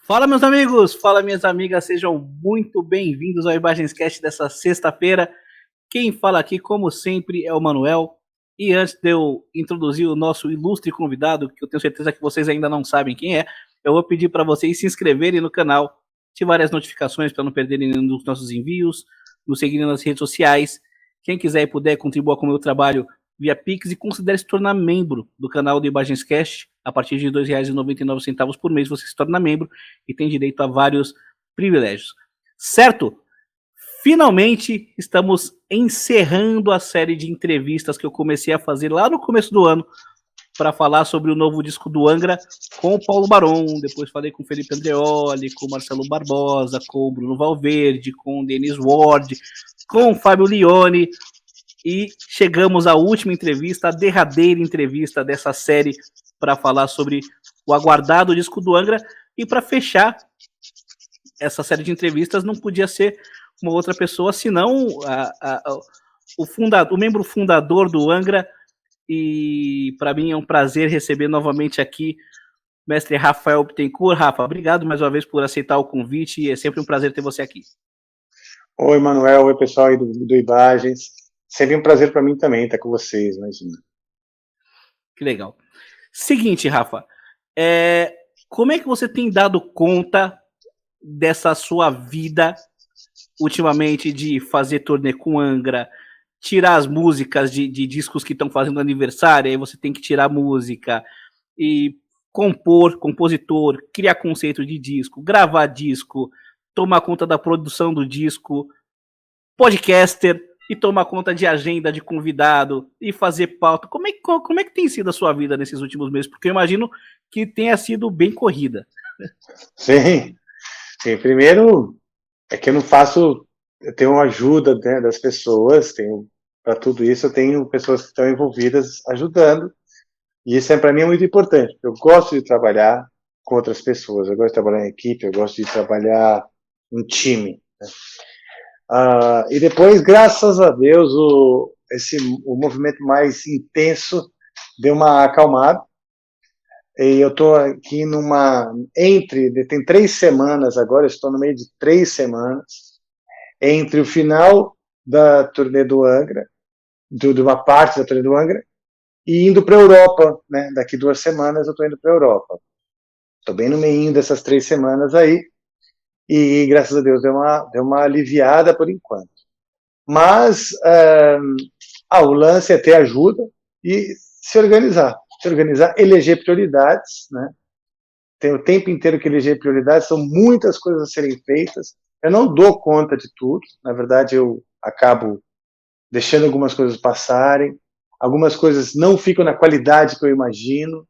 Fala, meus amigos, fala, minhas amigas, sejam muito bem-vindos ao Imagenscast dessa sexta-feira. Quem fala aqui, como sempre, é o Manuel. E antes de eu introduzir o nosso ilustre convidado, que eu tenho certeza que vocês ainda não sabem quem é, eu vou pedir para vocês se inscreverem no canal, ativarem as notificações para não perderem nenhum dos nossos envios, nos seguirem nas redes sociais. Quem quiser e puder, contribua com o meu trabalho via Pix e considere se tornar membro do canal do Imagenscast. A partir de R$ 2,99 por mês você se torna membro e tem direito a vários privilégios. Certo? Finalmente estamos encerrando a série de entrevistas que eu comecei a fazer lá no começo do ano para falar sobre o novo disco do Angra com o Paulo Barão. Depois falei com o Felipe Andreoli, com o Marcelo Barbosa, com o Bruno Valverde, com o Denis Ward, com o Fábio Lione. E chegamos à última entrevista, a derradeira entrevista dessa série para falar sobre o aguardado disco do Angra. E para fechar essa série de entrevistas, não podia ser uma outra pessoa senão o membro fundador do Angra. E para mim é um prazer receber novamente aqui o mestre Rafael Bittencourt. Rafa, obrigado mais uma vez por aceitar o convite, e é sempre um prazer ter você aqui. Oi, Manuel, oi, pessoal aí do Imagens. Sempre um prazer para mim também estar com vocês, imagina. Que legal. Seguinte, Rafa, como é que você tem dado conta dessa sua vida ultimamente de fazer turnê com Angra, tirar as músicas de discos que estão fazendo aniversário, aí você tem que tirar música, e compositor, criar conceito de disco, gravar disco, tomar conta da produção do disco, podcaster, e tomar conta de agenda de convidado, e fazer pauta. Como é que tem sido a sua vida nesses últimos meses? Porque eu imagino que tenha sido bem corrida. Sim. Primeiro, é que eu não faço, eu tenho ajuda, né, das pessoas, para tudo isso eu tenho pessoas que estão envolvidas ajudando, e isso para mim é muito importante. Eu gosto de trabalhar com outras pessoas, eu gosto de trabalhar em equipe, eu gosto de trabalhar em time, né? E depois, graças a Deus, o movimento mais intenso deu uma acalmada. E eu estou aqui tem 3 semanas agora, eu estou no meio de 3 semanas, entre o final da turnê do Angra, de uma parte da turnê do Angra, e indo para a Europa, né? Daqui 2 semanas eu estou indo para a Europa. Estou bem no meio dessas 3 semanas aí, e graças a Deus deu uma aliviada por enquanto. Mas o lance é ter ajuda e se organizar, eleger prioridades, né? Tem o tempo inteiro que eleger prioridades, são muitas coisas a serem feitas. Eu não dou conta de tudo, na verdade eu acabo deixando algumas coisas passarem, algumas coisas não ficam na qualidade que eu imagino,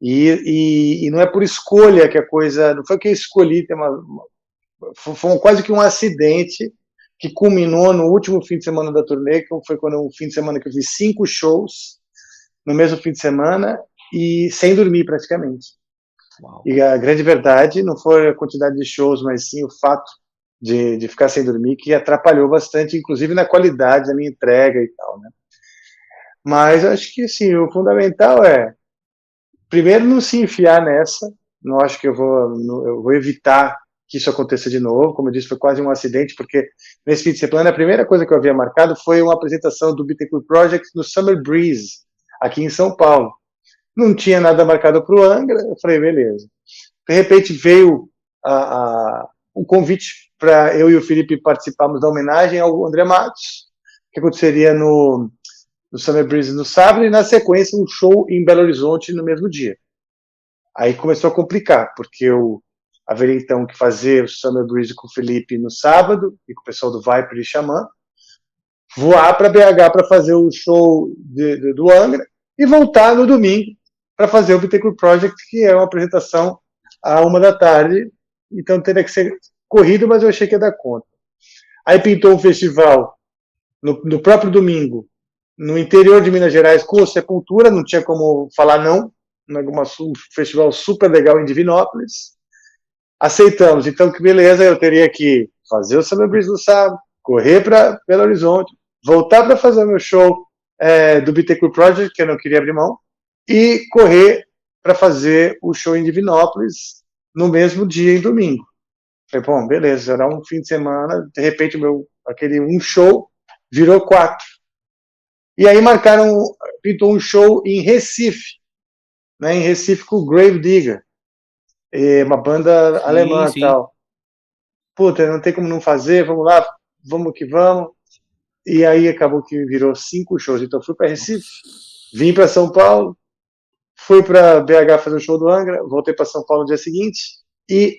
e não é por escolha que a coisa, não foi que eu escolhi, foi quase que um acidente que culminou no último fim de semana da turnê, que foi um fim de semana que eu fiz 5 shows no mesmo fim de semana e sem dormir praticamente. Uau. E a grande verdade não foi a quantidade de shows, mas sim o fato de ficar sem dormir, que atrapalhou bastante, inclusive na qualidade da minha entrega e tal, né? Mas eu acho que sim, o fundamental é, primeiro, não se enfiar nessa. Não acho que eu vou evitar que isso aconteça de novo. Como eu disse, foi quase um acidente, porque nesse fim de semana a primeira coisa que eu havia marcado foi uma apresentação do Bittencourt Project no Summer Breeze, aqui em São Paulo. Não tinha nada marcado para o Angra, eu falei, beleza. De repente veio um convite para eu e o Felipe participarmos da homenagem ao André Matos, que aconteceria no Summer Breeze no sábado, e na sequência um show em Belo Horizonte no mesmo dia. Aí começou a complicar, porque eu haveria então que fazer o Summer Breeze com o Felipe no sábado, e com o pessoal do Viper e Xamã, voar para BH para fazer o show do Angra, e voltar no domingo para fazer o Bittencourt Project, que é uma apresentação à 13h, então teria que ser corrido, mas eu achei que ia dar conta. Aí pintou um festival no próprio domingo, no interior de Minas Gerais, com o Sepultura, não tinha como falar não, um festival super legal em Divinópolis. Aceitamos, então que beleza, eu teria que fazer o Summer Breeze no sábado, correr para Belo Horizonte, voltar para fazer o meu show do Bittencourt Project, que eu não queria abrir mão, e correr para fazer o show em Divinópolis no mesmo dia, em domingo. Falei, bom, beleza, era um fim de semana, de repente aquele um show virou 4. E aí pintou um show em Recife, né, em Recife com o Grave Digger, uma banda alemã e tal. Puta, não tem como não fazer, vamos lá, vamos que vamos. E aí acabou que virou 5 shows. Então fui para Recife, vim para São Paulo, fui para BH fazer o show do Angra, voltei para São Paulo no dia seguinte e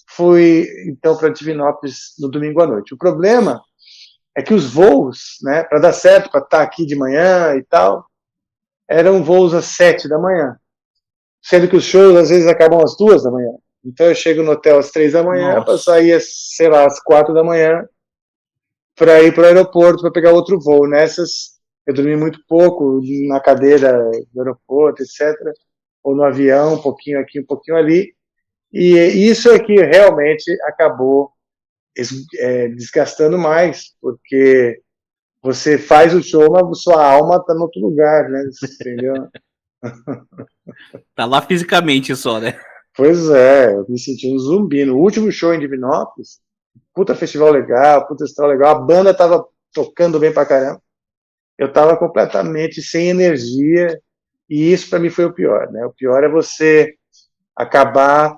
fui então para Divinópolis no domingo à noite. O problema é que os voos, né, para dar certo, para estar aqui de manhã e tal, eram voos às 7 da manhã, sendo que os shows às vezes acabam às 2 da manhã. Então eu chego no hotel às 3 da manhã para sair, sei lá, às 4 da manhã para ir para o aeroporto para pegar outro voo. Nessas eu dormi muito pouco na cadeira do aeroporto, etc. Ou no avião, um pouquinho aqui, um pouquinho ali. E isso é que realmente acabou desgastando mais, porque você faz o show, mas sua alma está em outro lugar, né? Entendeu? Tá lá fisicamente só, né? Pois é, eu me senti um zumbi. No último show em Divinópolis, puta festival legal, puta história legal, a banda tava tocando bem pra caramba. Eu tava completamente sem energia, e isso para mim foi o pior, né? O pior é você acabar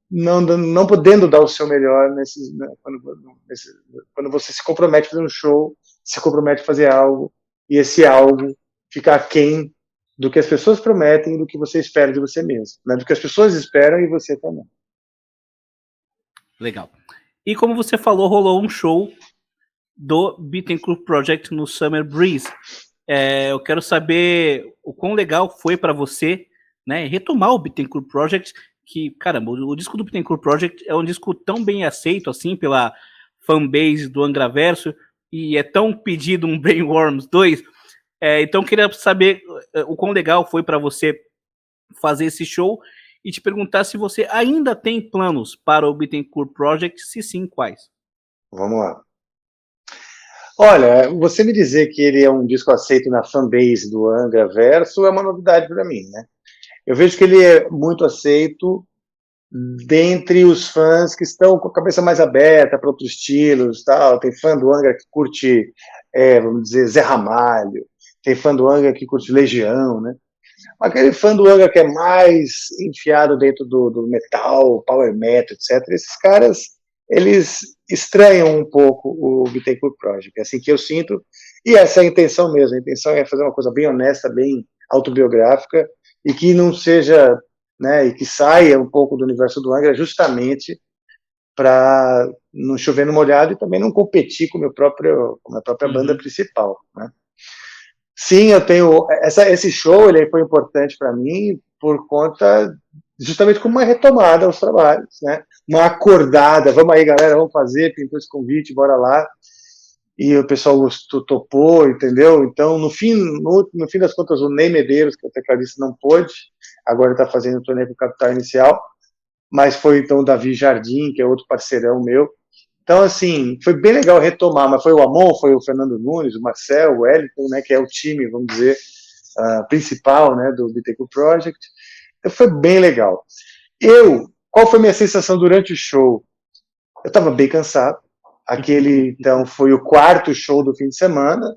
não podendo dar o seu melhor quando você se compromete a fazer um show, se compromete a fazer algo, e esse algo fica aquém do que as pessoas prometem e do que você espera de você mesmo, né? Do que as pessoas esperam e você também. Legal. E como você falou, rolou um show do Bittencourt Project no Summer Breeze. Eu quero saber o quão legal foi para você, né, retomar o Bittencourt Project, que, caramba, o disco do Bittencourt Project é um disco tão bem aceito, assim, pela fanbase do Angraverso, e é tão pedido um Brainworms 2, então eu queria saber o quão legal foi para você fazer esse show, e te perguntar se você ainda tem planos para o Bittencourt Project, se sim, quais? Vamos lá. Olha, você me dizer que ele é um disco aceito na fanbase do Angraverso é uma novidade para mim, né? Eu vejo que ele é muito aceito dentre os fãs que estão com a cabeça mais aberta para outros estilos, tal. Tem fã do Angra que curte, vamos dizer, Zé Ramalho, tem fã do Angra que curte Legião, né? Aquele fã do Angra que é mais enfiado dentro do metal, power metal, etc., esses caras, eles estranham um pouco o Bittencourt Project. É assim que eu sinto, e essa é a intenção mesmo. A intenção é fazer uma coisa bem honesta, bem autobiográfica, e que não seja, né, e que saia um pouco do universo do Angra, justamente para não chover no molhado e também não competir com a minha própria banda principal, né? Sim, eu tenho. Esse show ele foi importante para mim por conta, justamente como uma retomada aos trabalhos, né? Uma acordada. Vamos aí, galera, vamos fazer, pintou esse convite, bora lá. E o pessoal topou, entendeu? Então, no fim das contas, o Ney Medeiros, que é o tecladista, não pôde. Agora está fazendo o turnê com o Capital Inicial. Mas foi então o Davi Jardim, que é outro parceirão meu. Então, assim, foi bem legal retomar, mas foi o Amon, foi o Fernando Nunes, o Marcel, o Wellington, né, que é o time, vamos dizer, principal, né, do Bittencourt Project. Então, foi bem legal. Qual foi a minha sensação durante o show? Eu estava bem cansado. Aquele, então, foi o 4º show do fim de semana,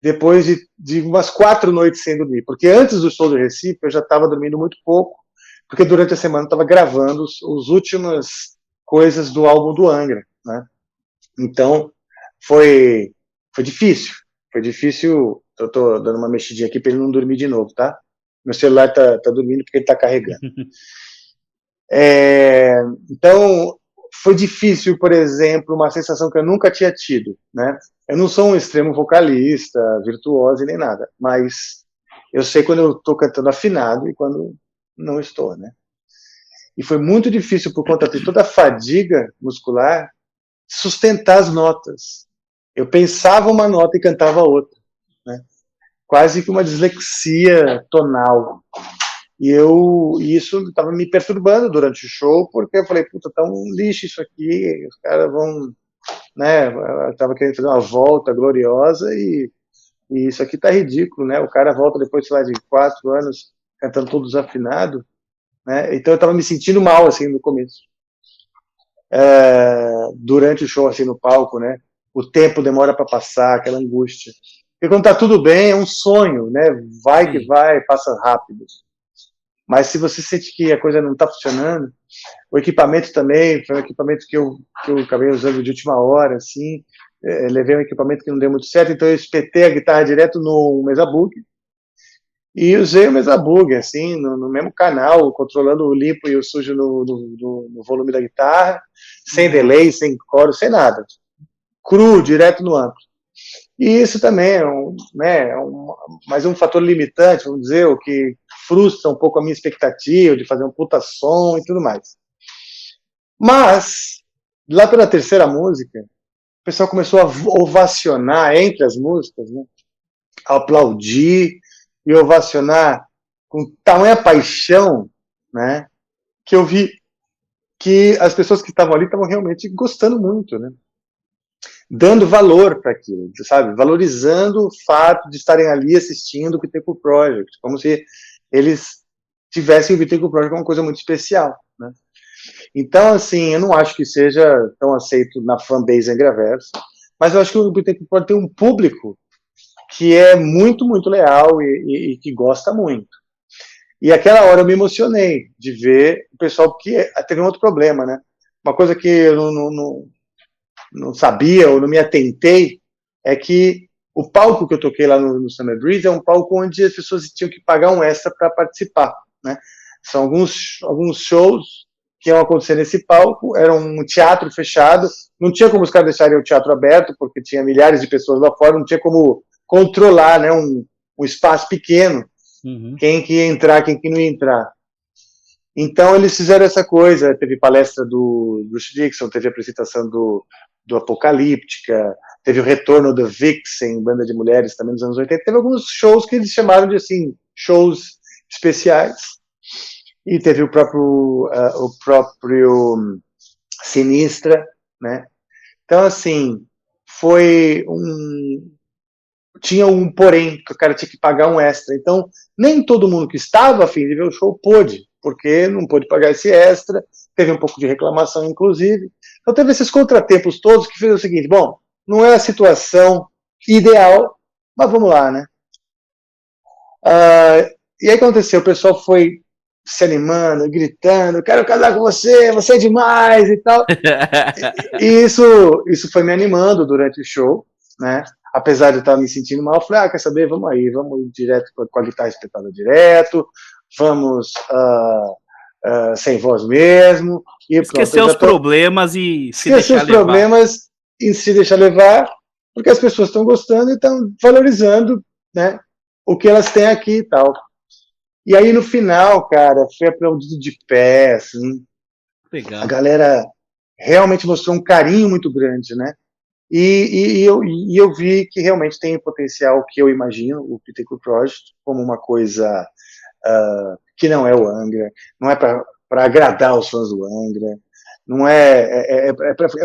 depois de umas 4 noites sem dormir. Porque antes do show do Recife, eu já estava dormindo muito pouco, porque durante a semana eu estava gravando as últimas coisas do álbum do Angra, né? Então, foi difícil. Foi difícil. Eu tô dando uma mexidinha aqui para ele não dormir de novo, tá? Meu celular tá dormindo porque ele tá carregando. Então, foi difícil, por exemplo, uma sensação que eu nunca tinha tido, né? Eu não sou um extremo vocalista, virtuoso e nem nada, mas eu sei quando eu tô cantando afinado e quando não estou, né? E foi muito difícil por conta de toda a fadiga muscular sustentar as notas. Eu pensava uma nota e cantava outra, né? Quase que uma dislexia tonal. E isso estava me perturbando durante o show, porque eu falei, puta, tá um lixo isso aqui, os caras vão, né, eu estava querendo fazer uma volta gloriosa e isso aqui tá ridículo, né, o cara volta depois, sei lá, de 4 anos cantando todo desafinado, né, então eu estava me sentindo mal, assim, no começo. Durante o show, assim, no palco, né, o tempo demora para passar, aquela angústia. Porque quando tá tudo bem, é um sonho, né, vai que vai, passa rápido. Mas se você sente que a coisa não está funcionando, o equipamento também foi um equipamento que eu acabei usando de última hora, assim, levei um equipamento que não deu muito certo, então eu espetei a guitarra direto no Mesa Bug e usei o Mesa Bug, assim, no mesmo canal, controlando o limpo e o sujo no volume da guitarra, sem delay, sem coro, sem nada, cru, direto no amplo. E isso também é mais um fator limitante, vamos dizer, o que frustra um pouco a minha expectativa de fazer um puta som e tudo mais. Mas, lá pela terceira música, o pessoal começou a ovacionar entre as músicas, né? A aplaudir e ovacionar com tamanha paixão, né? Que eu vi que as pessoas que estavam ali estavam realmente gostando muito, né? Dando valor para aquilo, sabe? Valorizando o fato de estarem ali assistindo o Bittencourt Project, como se eles tivessem o Bittencourt Project como uma coisa muito especial, né? Então, assim, eu não acho que seja tão aceito na fanbase Angraverso, mas eu acho que o Bittencourt pode ter um público que é muito, muito leal e que gosta muito. E aquela hora eu me emocionei de ver o pessoal, porque teve um outro problema, né? Uma coisa que eu não sabia ou não me atentei é que o palco que eu toquei lá no Summer Breeze é um palco onde as pessoas tinham que pagar um extra para participar, né? São alguns shows que iam acontecer nesse palco, era um teatro fechado, não tinha como os caras deixarem o teatro aberto, porque tinha milhares de pessoas lá fora, não tinha como controlar, né, um espaço pequeno, quem que ia entrar, quem que não ia entrar. Então eles fizeram essa coisa, teve palestra do Bruce Dickinson, teve a apresentação do Apocalíptica, teve o retorno do Vixen, banda de mulheres também nos anos 80, teve alguns shows que eles chamaram de assim, shows especiais, e teve o próprio Sinistra, né? Então assim, tinha um porém, que o cara tinha que pagar um extra, então nem todo mundo que estava a fim de ver o show pôde, porque não pôde pagar esse extra, teve um pouco de reclamação, inclusive. Então teve esses contratempos todos que fez o seguinte, bom, não é a situação ideal, mas vamos lá, né? E aí aconteceu, o pessoal foi se animando, gritando, quero casar com você é demais e tal. E isso foi me animando durante o show, né? Apesar de eu estar me sentindo mal, eu falei, quer saber, vamos aí, vamos direto com a guitarra espetada direto, vamos sem voz mesmo. E esquecer os problemas e se deixar levar. Esquecer os problemas e se deixar levar, porque as pessoas estão gostando e estão valorizando, né, o que elas têm aqui e tal. E aí no final, cara, foi aplaudido de pé, assim. Legal. A galera realmente mostrou um carinho muito grande, né? E eu vi que realmente tem o potencial que eu imagino, o Bittencourt Project, como uma coisa que não é o Angra, não é para agradar os fãs do Angra, não é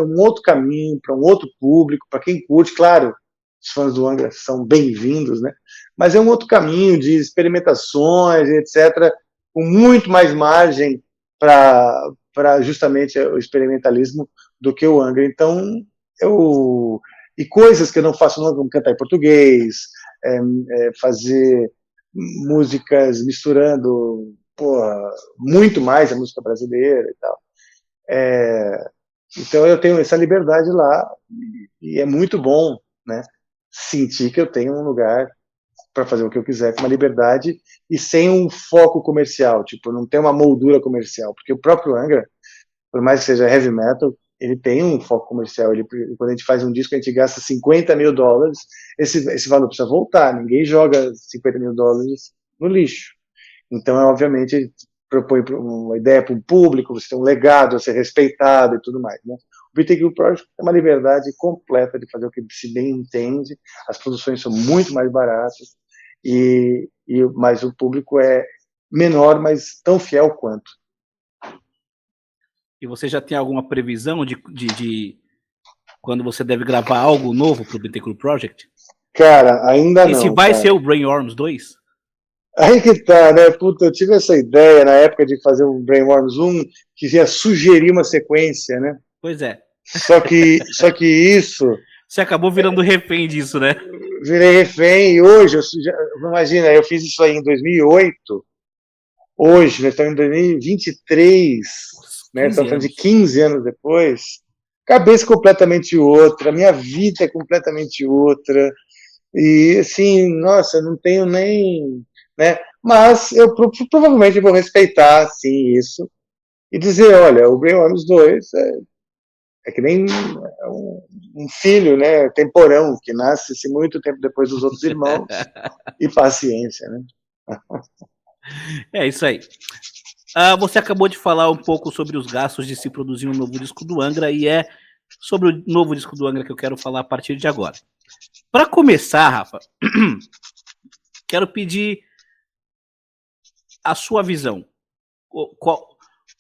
um outro caminho, para um outro público, para quem curte, claro, os fãs do Angra são bem-vindos, né? Mas é um outro caminho de experimentações, etc., com muito mais margem para justamente o experimentalismo do que o Angra. Então, e coisas que eu não faço não, como cantar em português, fazer músicas misturando muito mais a música brasileira e tal. Então eu tenho essa liberdade lá e é muito bom, né, sentir que eu tenho um lugar para fazer o que eu quiser com uma liberdade e sem um foco comercial, tipo, não tem uma moldura comercial, porque o próprio Angra, por mais que seja heavy metal, ele tem um foco comercial. Quando a gente faz um disco, a gente gasta $50 mil, esse valor precisa voltar, ninguém joga $50 mil no lixo. Então, obviamente, ele propõe uma ideia para o público, você tem um legado a ser respeitado e tudo mais, né? O Bittencourt Project é uma liberdade completa de fazer o que se bem entende, as produções são muito mais baratas, mas o público é menor, mas tão fiel quanto. E você já tem alguma previsão de quando você deve gravar algo novo pro Bittencourt Project? Cara, ainda E se não, vai cara. ser o Brainworms 2? Aí que tá, né? Puta, eu tive essa ideia na época de fazer um Brainworms 1, que ia sugerir uma sequência, né? Pois é. Só que isso, Você acabou virando refém disso, né? virei refém, e hoje, imagina, eu fiz isso aí em 2008, hoje, nós estamos em 2023, né? 15 Estamos falando de anos. 15 anos depois, cabeça completamente outra, minha vida é completamente outra, e assim, nossa, não tenho nem, né? Mas eu provavelmente vou respeitar, sim, isso, e dizer, olha, o Brainworms 2 é que nem um filho, né, temporão, que nasce muito tempo depois dos outros irmãos, e paciência, né? É isso aí. Você acabou de falar um pouco sobre os gastos de se produzir um novo disco do Angra, e é sobre o novo disco do Angra que eu quero falar a partir de agora. Para começar, Rafa, quero pedir a sua visão.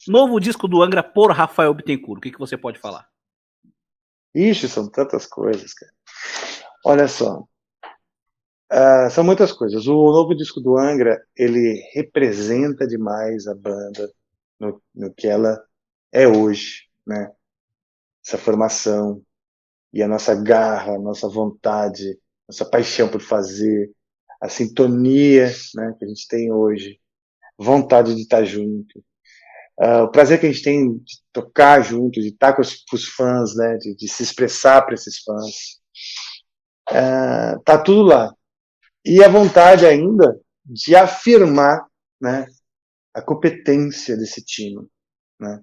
Novo disco do Angra por Rafael Bittencourt, o que você pode falar? Ixi, são tantas coisas, cara. Olha só, são muitas coisas. O novo disco do Angra, ele representa demais a banda no que ela é hoje, né? Essa formação e a nossa garra, a nossa vontade, nossa paixão por fazer, a sintonia, né, que a gente tem hoje, vontade de estar junto, o prazer que a gente tem de tocar junto, de estar com os fãs, né, de se expressar para esses fãs, tá tudo lá. E a vontade ainda de afirmar, né, a competência desse time, né.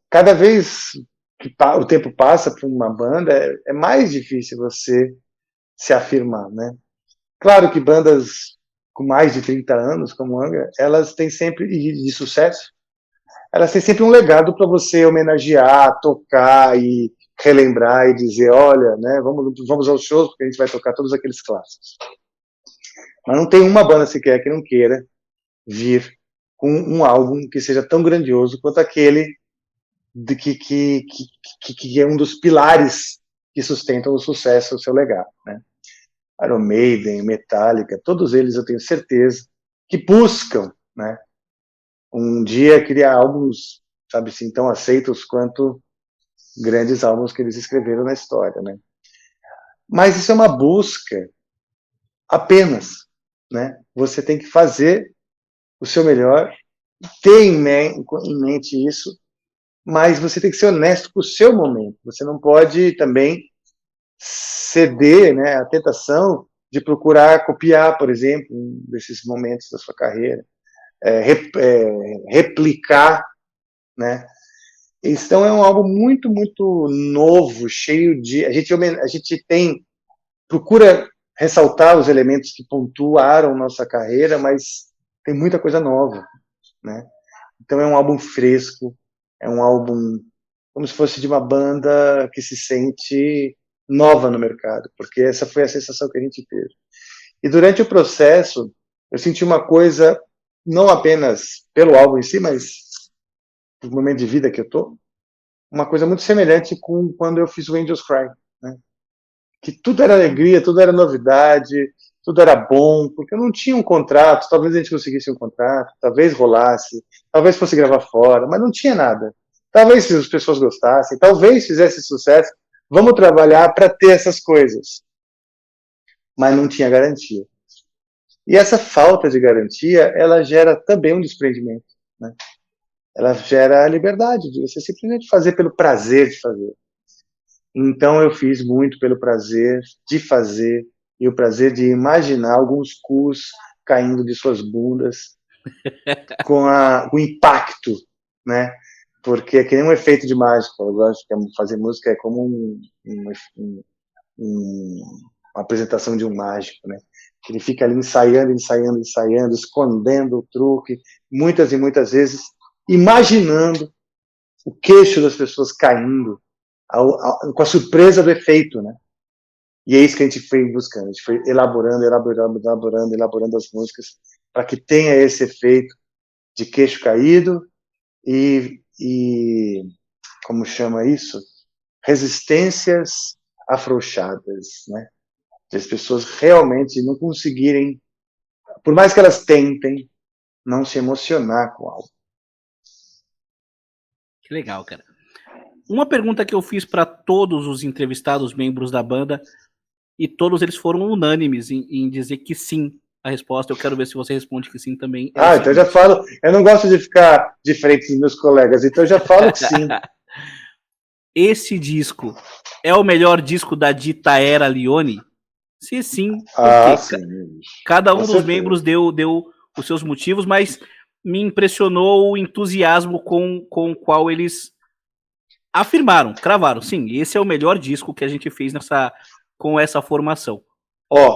Cada vez que o tempo passa para uma banda, é mais difícil você se afirmar, né. Claro que bandas com mais de 30 anos, como Angra, elas têm sempre, e de sucesso, elas têm sempre um legado para você homenagear, tocar e relembrar e dizer, olha, né, vamos aos shows porque a gente vai tocar todos aqueles clássicos. Mas não tem uma banda sequer que não queira vir com um álbum que seja tão grandioso quanto aquele que é um dos pilares que sustentam o sucesso, o seu legado, né? Iron Maiden, Metallica, todos eles eu tenho certeza que buscam, né, um dia criar álbuns, sabe assim, tão aceitos quanto grandes álbuns que eles escreveram na história, né? Mas isso é uma busca apenas, né? Você tem que fazer o seu melhor, ter em mente isso, mas você tem que ser honesto com o seu momento. Você não pode também ceder, né, à tentação de procurar copiar, por exemplo, um desses momentos da sua carreira, replicar, né? Então é um álbum muito, muito novo, cheio de... A gente procura ressaltar os elementos que pontuaram nossa carreira, mas tem muita coisa nova, né? Então é um álbum fresco, é um álbum como se fosse de uma banda que se sente nova no mercado, porque essa foi a sensação que a gente teve. E durante o processo, eu senti uma coisa, não apenas pelo álbum em si, mas no momento de vida que eu tô, uma coisa muito semelhante com quando eu fiz o Angels Cry, né? Que tudo era alegria, tudo era novidade, tudo era bom, porque eu não tinha um contrato, talvez a gente conseguisse um contrato, talvez rolasse, talvez fosse gravar fora, mas não tinha nada. Talvez se as pessoas gostassem, talvez fizesse sucesso, vamos trabalhar para ter essas coisas. Mas não tinha garantia. E essa falta de garantia, ela gera também um desprendimento, né? Ela gera a liberdade de você simplesmente fazer pelo prazer de fazer. Então eu fiz muito pelo prazer de fazer e o prazer de imaginar alguns cus caindo de suas bundas com o impacto, né? Porque é que nem um efeito de mágica. Eu gosto de fazer música, é como uma apresentação de um mágico, né? Ele fica ali ensaiando, ensaiando, ensaiando, escondendo o truque, muitas e muitas vezes, imaginando o queixo das pessoas caindo, com a surpresa do efeito, né? E é isso que a gente foi buscando, a gente foi elaborando as músicas, para que tenha esse efeito de queixo caído e como chama isso? Resistências afrouxadas, né? De as pessoas realmente não conseguirem, por mais que elas tentem, não se emocionar com algo. Que legal, cara. Uma pergunta que eu fiz para todos os entrevistados membros da banda, e todos eles foram unânimes em dizer que sim a resposta. Eu quero ver se você responde que sim também. É o Então eu já seguinte. falo, eu não gosto de ficar diferente dos meus colegas, então eu já falo que sim. Esse disco é o melhor disco da dita era Leone? Se sim, por quê? Sim. Cada um Com dos certeza. membros deu os seus motivos, mas me impressionou o entusiasmo com o qual eles afirmaram, cravaram. Sim, esse é o melhor disco que a gente fez com essa formação.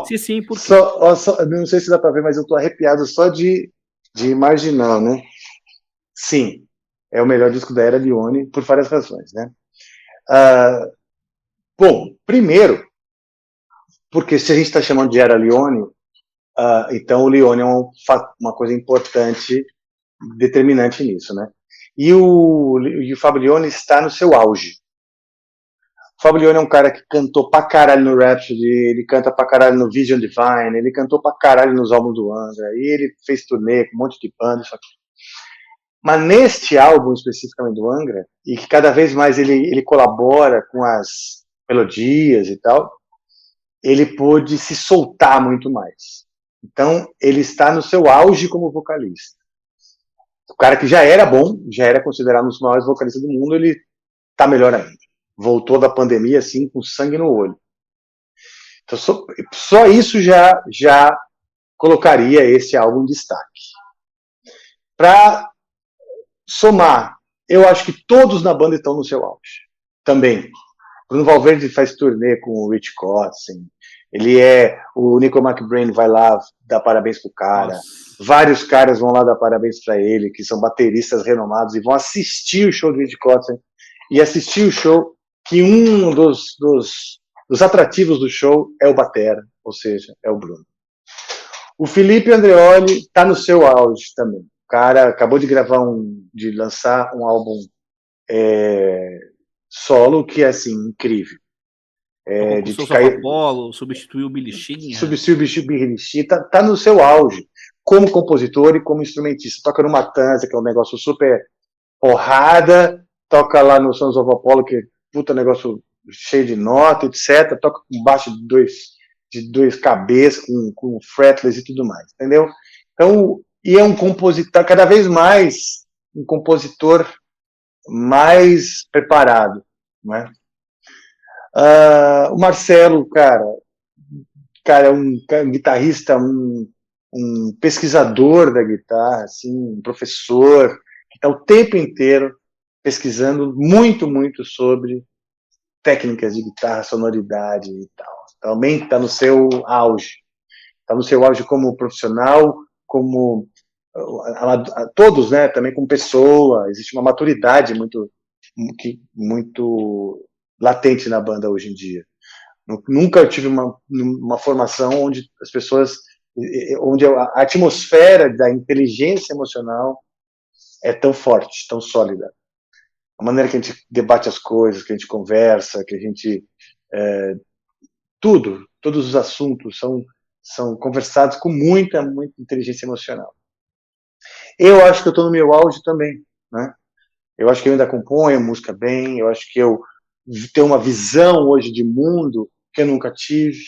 Se sim, por quê? Não sei se dá para ver, mas eu tô arrepiado só de imaginar, né? Sim, é o melhor disco da era Leone por várias razões, né? Bom, primeiro, porque se a gente está chamando de era Leone, então o Leone é uma coisa importante, determinante nisso, né? E o Fábio Leone está no seu auge. O Fábio Leone é um cara que cantou pra caralho no Rhapsody, ele canta pra caralho no Vision Divine, ele cantou pra caralho nos álbuns do Angra, e ele fez turnê com um monte de banda, isso aqui. Mas neste álbum especificamente do Angra, e que cada vez mais ele colabora com as melodias e tal, ele pôde se soltar muito mais. Então, ele está no seu auge como vocalista. O cara que já era bom, já era considerado um dos maiores vocalistas do mundo, ele está melhor ainda. Voltou da pandemia assim, com sangue no olho. Então, só isso já colocaria esse álbum em destaque. Para somar, eu acho que todos na banda estão no seu auge. Também. Bruno Valverde faz turnê com o Rich Kotzen. O Nico McBrain vai lá dar parabéns pro cara. Nossa. Vários caras vão lá dar parabéns para ele, que são bateristas renomados, e vão assistir o show do Rich Kotzen e assistir o show que um dos atrativos do show é o batera, ou seja, é o Bruno. O Felipe Andreoli está no seu auge também. O cara acabou de lançar um álbum solo que é assim, incrível. De cair... Apollo, substituiu o Billy Sheehan. Substituiu o Billy Sheehan, tá no seu auge, como compositor e como instrumentista. Toca no Matanza, que é um negócio super porrada, toca lá no Sons of Apollo, que é puta negócio cheio de nota, etc. Toca com baixo de dois cabeças, com fretless e tudo mais, entendeu? Então, e é um compositor, cada vez mais, um compositor mais preparado, né? O Marcelo, cara é um guitarrista, um pesquisador da guitarra, assim, um professor, que está o tempo inteiro pesquisando muito, muito sobre técnicas de guitarra, sonoridade e tal. Também está no seu auge. Está no seu auge como profissional, como todos, né, também como pessoa. Existe uma maturidade muito latente na banda hoje em dia. Nunca tive uma formação onde as pessoas, onde a atmosfera da inteligência emocional é tão forte, tão sólida. A maneira que a gente debate as coisas, que a gente conversa, que a gente todos os assuntos são conversados com muita inteligência emocional. Eu acho que eu estou no meu auge também, né? Eu acho que eu ainda componho música bem, eu acho que eu tenho uma visão hoje de mundo que eu nunca tive,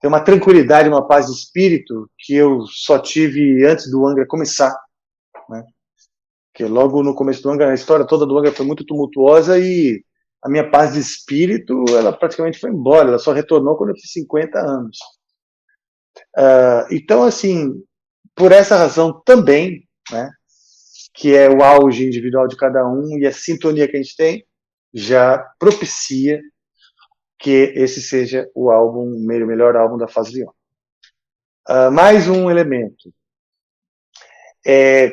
tenho uma tranquilidade, uma paz de espírito que eu só tive antes do Angra começar, né? Porque logo no começo do Angra, a história toda do Angra foi muito tumultuosa e a minha paz de espírito, ela praticamente foi embora, ela só retornou quando eu fiz 50 anos. Então, assim, por essa razão também, né, que é o auge individual de cada um e a sintonia que a gente tem, já propicia que esse seja o melhor álbum da fase Leone. Mais um elemento.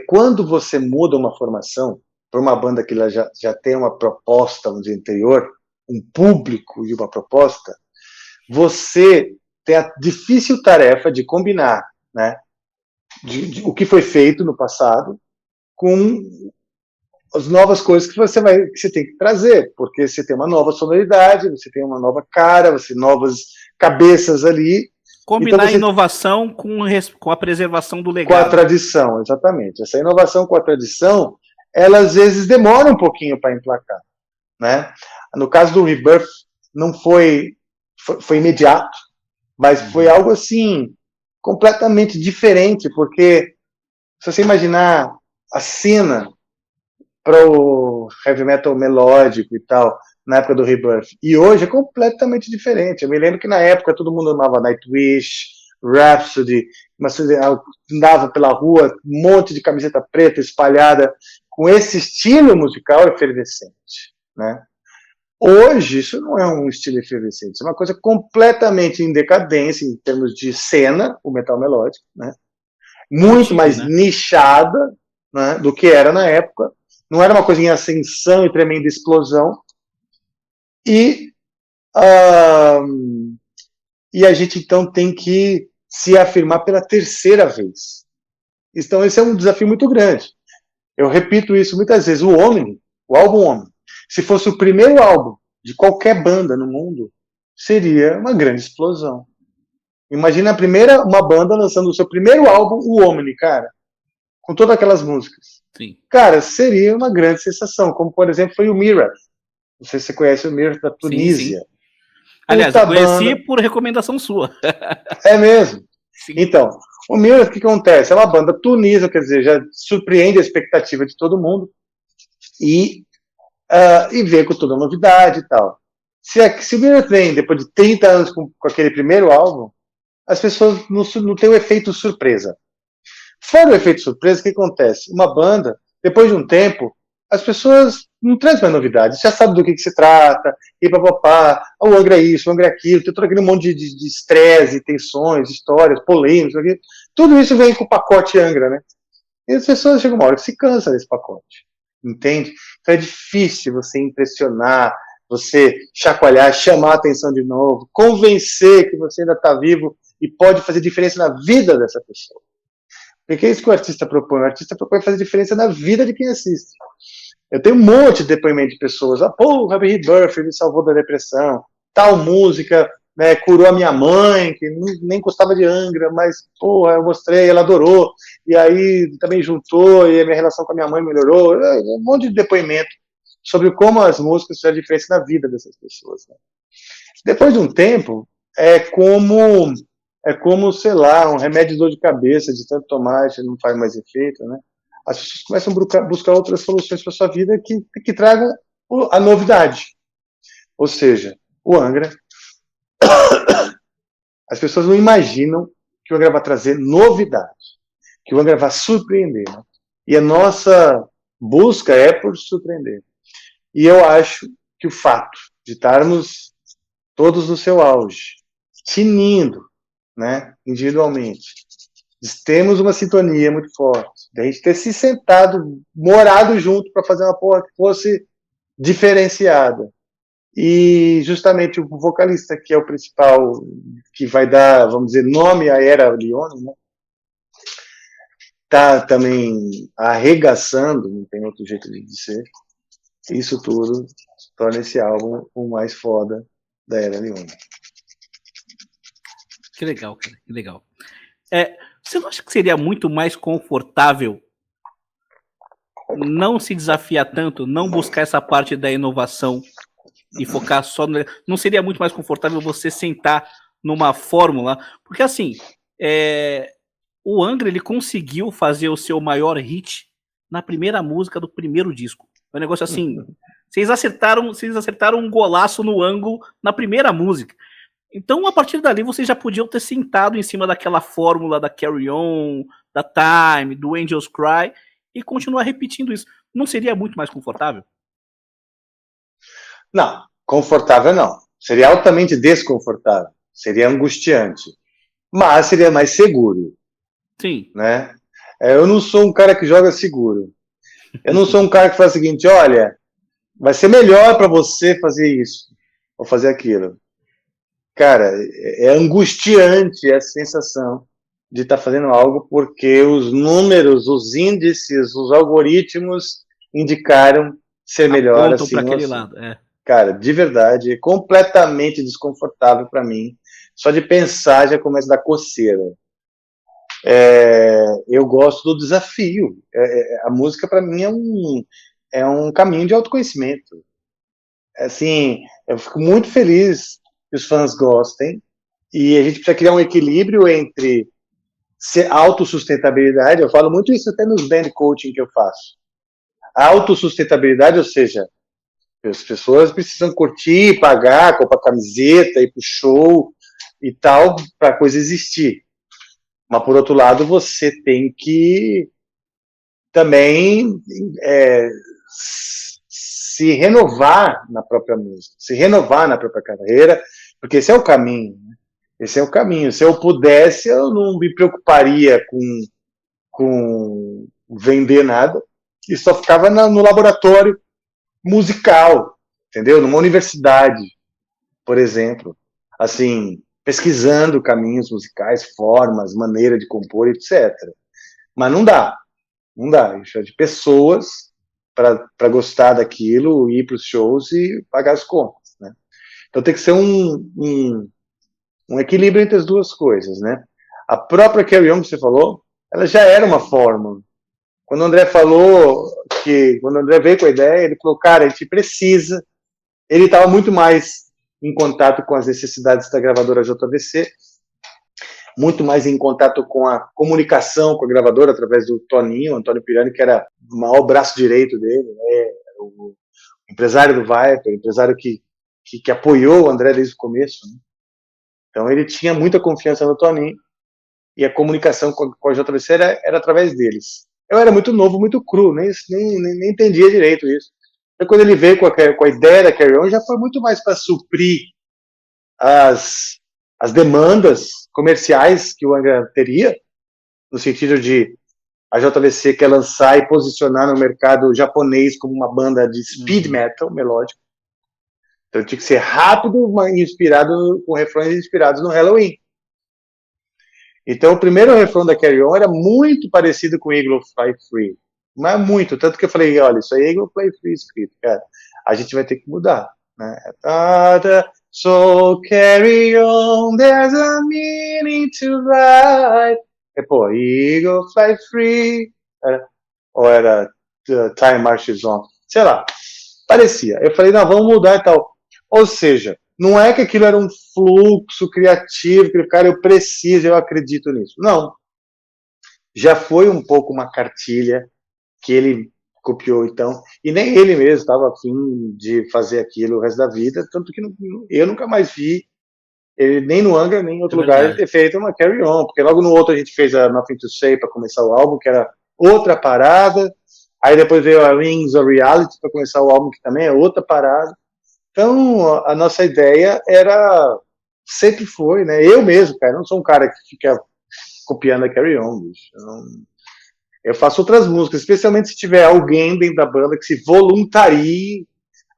Quando você muda uma formação para uma banda que já tem uma proposta, vamos dizer, interior, um público e uma proposta, você tem a difícil tarefa de combinar, né, de o que foi feito no passado com as novas coisas que você tem que trazer, porque você tem uma nova sonoridade, você tem uma nova cara, você tem novas cabeças ali. Combinar então, a inovação com a preservação do legado. Com a tradição, exatamente. Essa inovação com a tradição, ela às vezes demora um pouquinho para emplacar, né? No caso do Rebirth, não foi imediato, mas foi algo assim completamente diferente, porque se você imaginar a cena para o heavy metal melódico e tal, na época do Rebirth, e hoje é completamente diferente. Eu me lembro que na época todo mundo amava Nightwish, Rhapsody, mas andava pela rua, um monte de camiseta preta espalhada, com esse estilo musical efervescente, né? Hoje, isso não é um estilo efervescente, isso é uma coisa completamente em decadência em termos de cena, o metal melódico, né? Muito mais nichada, né, do que era na época. Não era uma coisa em ascensão e tremenda explosão. E a gente, então, tem que se afirmar pela terceira vez. Então, esse é um desafio muito grande. Eu repito isso muitas vezes. O Omni, o álbum Omni, se fosse o primeiro álbum de qualquer banda no mundo, seria uma grande explosão. Imagina uma banda lançando o seu primeiro álbum, o Omni, cara, com todas aquelas músicas. Sim. Cara, seria uma grande sensação, como, por exemplo, foi o Mirath. Não sei se você conhece o Mirath da Tunísia. Sim. Aliás, eu conheci por recomendação sua. É mesmo? Sim. Então, o Mirath, o que acontece? É uma banda tunisa, quer dizer, já surpreende a expectativa de todo mundo e vem com toda a novidade e tal. Se o Mirath vem depois de 30 anos com aquele primeiro álbum, as pessoas não têm o efeito surpresa. Fora o efeito surpresa, o que acontece? Uma banda, depois de um tempo, as pessoas não trazem mais novidades, já sabem do que se trata, e papapá, o Angra é isso, o Angra é aquilo, tem todo aquele monte de estresse, tensões, histórias, polêmicas, tudo isso vem com o pacote Angra, né? E as pessoas chegam uma hora que se cansam desse pacote, entende? Então é difícil você impressionar, você chacoalhar, chamar a atenção de novo, convencer que você ainda está vivo e pode fazer diferença na vida dessa pessoa. Porque é isso que o artista propõe. O artista propõe fazer diferença na vida de quem assiste. Eu tenho um monte de depoimento de pessoas. Pô, o Robbie Rebirth me salvou da depressão. Tal música, né, curou a minha mãe, que nem gostava de Angra, mas, pô, eu mostrei, ela adorou. E aí também juntou, e a minha relação com a minha mãe melhorou. Um monte de depoimento sobre como as músicas fazem diferença na vida dessas pessoas. Né? Depois de um tempo, é como, sei lá, um remédio de dor de cabeça, de tanto tomar, não faz mais efeito, né? As pessoas começam a buscar outras soluções para a sua vida que tragam a novidade. Ou seja, o Angra, as pessoas não imaginam que o Angra vai trazer novidade, que o Angra vai surpreender. Né? E a nossa busca é por surpreender. E eu acho que o fato de estarmos todos no seu auge, tinindo, né, individualmente, temos uma sintonia muito forte, de a gente ter se sentado, morado junto para fazer uma porra que fosse diferenciada. E justamente o vocalista, que é o principal, que vai dar, vamos dizer, nome à era Leone, né, tá também arregaçando, não tem outro jeito de dizer, isso tudo torna esse álbum o mais foda da era Leone. Que legal, cara, que legal. Você não acha que seria muito mais confortável não se desafiar tanto, não buscar essa parte da inovação e focar só no... Não seria muito mais confortável você sentar numa fórmula? Porque assim, o Angra, ele conseguiu fazer o seu maior hit na primeira música do primeiro disco. É um negócio assim, vocês acertaram um golaço no ângulo na primeira música. Então, a partir dali, vocês já podiam ter sentado em cima daquela fórmula da Carry On, da Time, do Angels Cry, e continuar repetindo isso. Não seria muito mais confortável? Não, confortável não. Seria altamente desconfortável. Seria angustiante. Mas seria mais seguro. Sim. Né? Eu não sou um cara que joga seguro. Eu não sou um cara que faz o seguinte, olha, vai ser melhor para você fazer isso, ou fazer aquilo. Cara, é angustiante essa sensação de estar fazendo algo porque os números, os índices, os algoritmos indicaram ser melhor Apontam assim para ou aquele assim. lado. É. Cara, de verdade, é completamente desconfortável para mim. Só de pensar já começa a dar coceira. Eu gosto do desafio. A música para mim é um caminho de autoconhecimento. Assim, eu fico muito feliz que os fãs gostem e a gente precisa criar um equilíbrio entre autossustentabilidade. Eu falo muito isso até nos band coaching que eu faço. A autossustentabilidade, ou seja, as pessoas precisam curtir, pagar, comprar camiseta, ir pro show e tal, para a coisa existir. Mas, por outro lado, você tem que também se renovar na própria música, se renovar na própria carreira, porque esse é o caminho. Né? Esse é o caminho. Se eu pudesse, eu não me preocuparia com vender nada e só ficava no laboratório musical, entendeu? Numa universidade, por exemplo, assim, pesquisando caminhos musicais, formas, maneira de compor, etc. Mas não dá. Não dá. Isso é de pessoas para gostar daquilo, ir para os shows e pagar as contas. Né? Então tem que ser um equilíbrio entre as duas coisas. Né? A própria Carry On que você falou, ela já era uma fórmula. Quando o André falou quando o André veio com a ideia, ele falou, cara, a gente precisa. Ele estava muito mais em contato com as necessidades da gravadora JVC, muito mais em contato com a comunicação com a gravadora através do Toninho, Antônio Pirani, que era o maior braço direito dele, né? O empresário do Viper, o empresário que apoiou o André desde o começo. Né? Então ele tinha muita confiança no Toninho e a comunicação com a JVC era através deles. Eu era muito novo, muito cru, nem entendia direito isso. Então, quando ele veio com a ideia da Carry On, já foi muito mais para suprir as demandas comerciais que o Angra teria, no sentido de a JVC quer lançar e posicionar no mercado japonês como uma banda de speed metal melódico. Então tinha que ser rápido, mas inspirado com refrões inspirados no Halloween. Então o primeiro refrão da Carry On era muito parecido com Eagle Fly Free. Mas muito, tanto que eu falei, olha, isso aí é Eagle Fly Free escrito, cara. A gente vai ter que mudar. Né? So carry on, there's a meaning to life. Pô, Eagle Fly Free. Ou era Time Marches On. Sei lá, parecia. Eu falei, não, vamos mudar e tal. Ou seja, não é que aquilo era um fluxo criativo, que, cara, eu preciso, eu acredito nisso. Não. Já foi um pouco uma cartilha que ele copiou, então, e nem ele mesmo estava afim de fazer aquilo o resto da vida, tanto que eu nunca mais vi ele, nem no Angra, nem em outro lugar, ele ter feito uma Carry On, porque logo no outro a gente fez a Nothing to Say para começar o álbum, que era outra parada, aí depois veio a Rings of Reality para começar o álbum, que também é outra parada. Então, a nossa ideia sempre foi, né, eu mesmo, cara, não sou um cara que fica copiando a Carry On, bicho, eu faço outras músicas, especialmente se tiver alguém dentro da banda que se voluntarie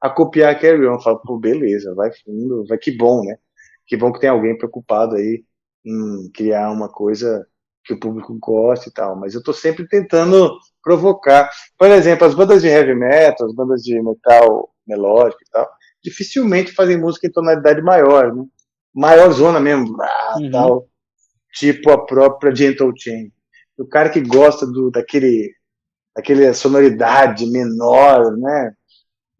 a copiar a Carry On. Eu falo, pô, beleza, vai fundo, que bom, né? Que bom que tem alguém preocupado aí em criar uma coisa que o público goste e tal. Mas eu tô sempre tentando provocar. Por exemplo, as bandas de heavy metal, as bandas de metal melódico e tal, dificilmente fazem música em tonalidade maior, né? Maior zona mesmo, tal. Tipo a própria Gentle Chain. O cara que gosta daquela sonoridade menor, né,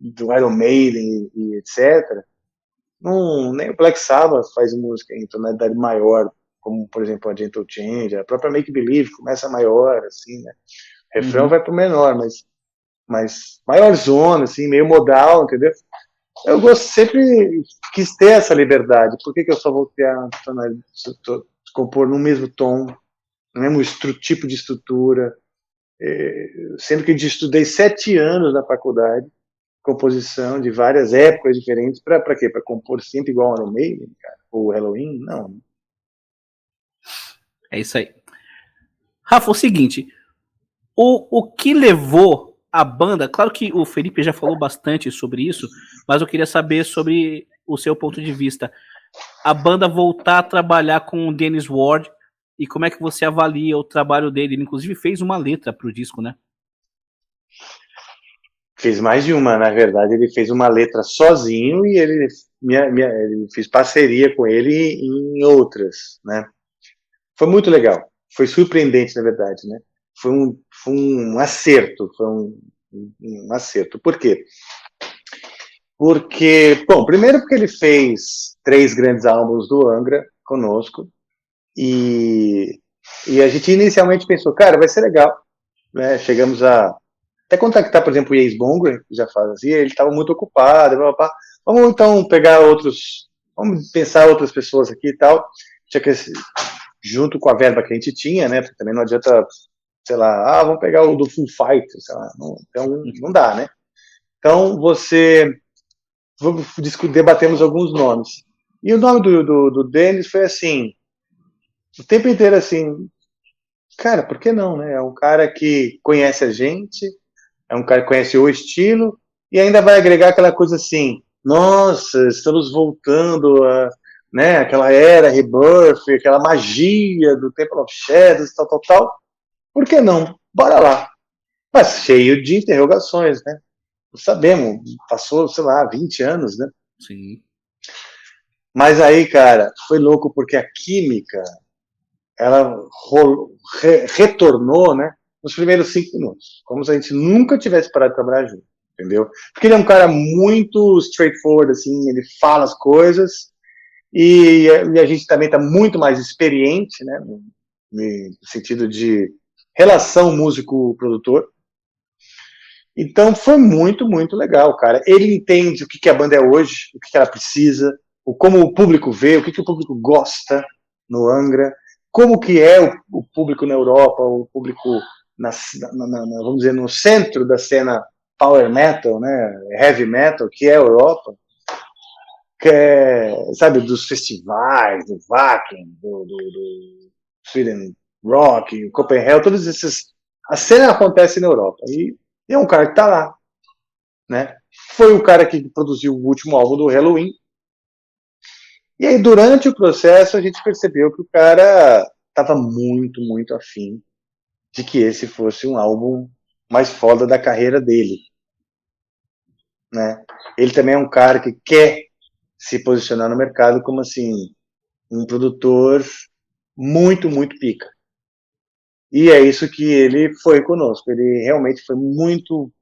do Iron Maiden e etc. Nem o Black Sabbath faz música em tonalidade maior, como por exemplo a Gentle Change, a própria Make Believe começa maior, assim, né? O refrão vai pro menor, mas maior zona, assim, meio modal, entendeu? Eu sempre quis ter essa liberdade. Por que eu só vou ter a tonalidade, compor no mesmo tom, no mesmo tipo de estrutura? Sendo que eu estudei 7 anos na faculdade, composição de várias épocas diferentes, para quê? Para compor sempre igual ao Iron Maiden, cara? Ou Halloween? Não. É isso aí. Rafa, o seguinte, o que levou a banda, claro que o Felipe já falou bastante sobre isso, mas eu queria saber sobre o seu ponto de vista. A banda voltar a trabalhar com o Dennis Ward e como é que você avalia o trabalho dele? Ele, inclusive, fez uma letra pro disco, né? Fez mais de uma, na verdade. Ele fez uma letra sozinho e ele fez parceria com ele em outras, né? Foi muito legal. Foi surpreendente, na verdade, né? Foi um acerto, um acerto. Por quê? Porque, bom, primeiro porque ele fez 3 grandes álbuns do Angra conosco e a gente inicialmente pensou, cara, vai ser legal, né? Chegamos a até contactar, por exemplo, o Yace Bongo, que já fazia, ele estava muito ocupado, blá, blá, blá. Vamos então pegar vamos pensar outras pessoas aqui e tal, junto com a verba que a gente tinha, né? Porque também não adianta, sei lá, vamos pegar o do Foo Fighters, sei lá, então não dá, né? Então debatemos alguns nomes. E o nome do Dennis foi assim, o tempo inteiro assim, cara, por que não, né? É um cara que conhece a gente, é um cara que conhece o estilo e ainda vai agregar aquela coisa assim, nossa, estamos voltando a, né, aquela era Rebirth, aquela magia do Temple of Shadows, tal, tal, tal. Por que não? Bora lá. Mas cheio de interrogações, né? Sabemos, passou, sei lá, 20 anos, né? Sim. Mas aí, cara, foi louco porque a química, ela retornou, né? Nos primeiros 5 minutos. Como se a gente nunca tivesse parado de trabalhar junto, entendeu? Porque ele é um cara muito straightforward, assim, ele fala as coisas e a gente também está muito mais experiente, né? No sentido de relação músico-produtor. Então foi muito, muito legal, cara. Ele entende o que a banda é hoje, o que ela precisa, como o público vê, o que o público gosta no Angra, como que é o público na Europa, o público, vamos dizer, no centro da cena power metal, né, heavy metal, que é a Europa, que é, sabe, dos festivais, do Wacken, do Sweden Rock, Copenhagen, todos esses... A cena acontece na Europa, e é um cara que tá lá, né? Foi o cara que produziu o último álbum do Halloween. E aí, durante o processo, a gente percebeu que o cara estava muito, muito afim de que esse fosse um álbum mais foda da carreira dele, né? Ele também é um cara que quer se posicionar no mercado como, assim, um produtor muito, muito pica. E é isso que ele foi conosco. Ele realmente foi muito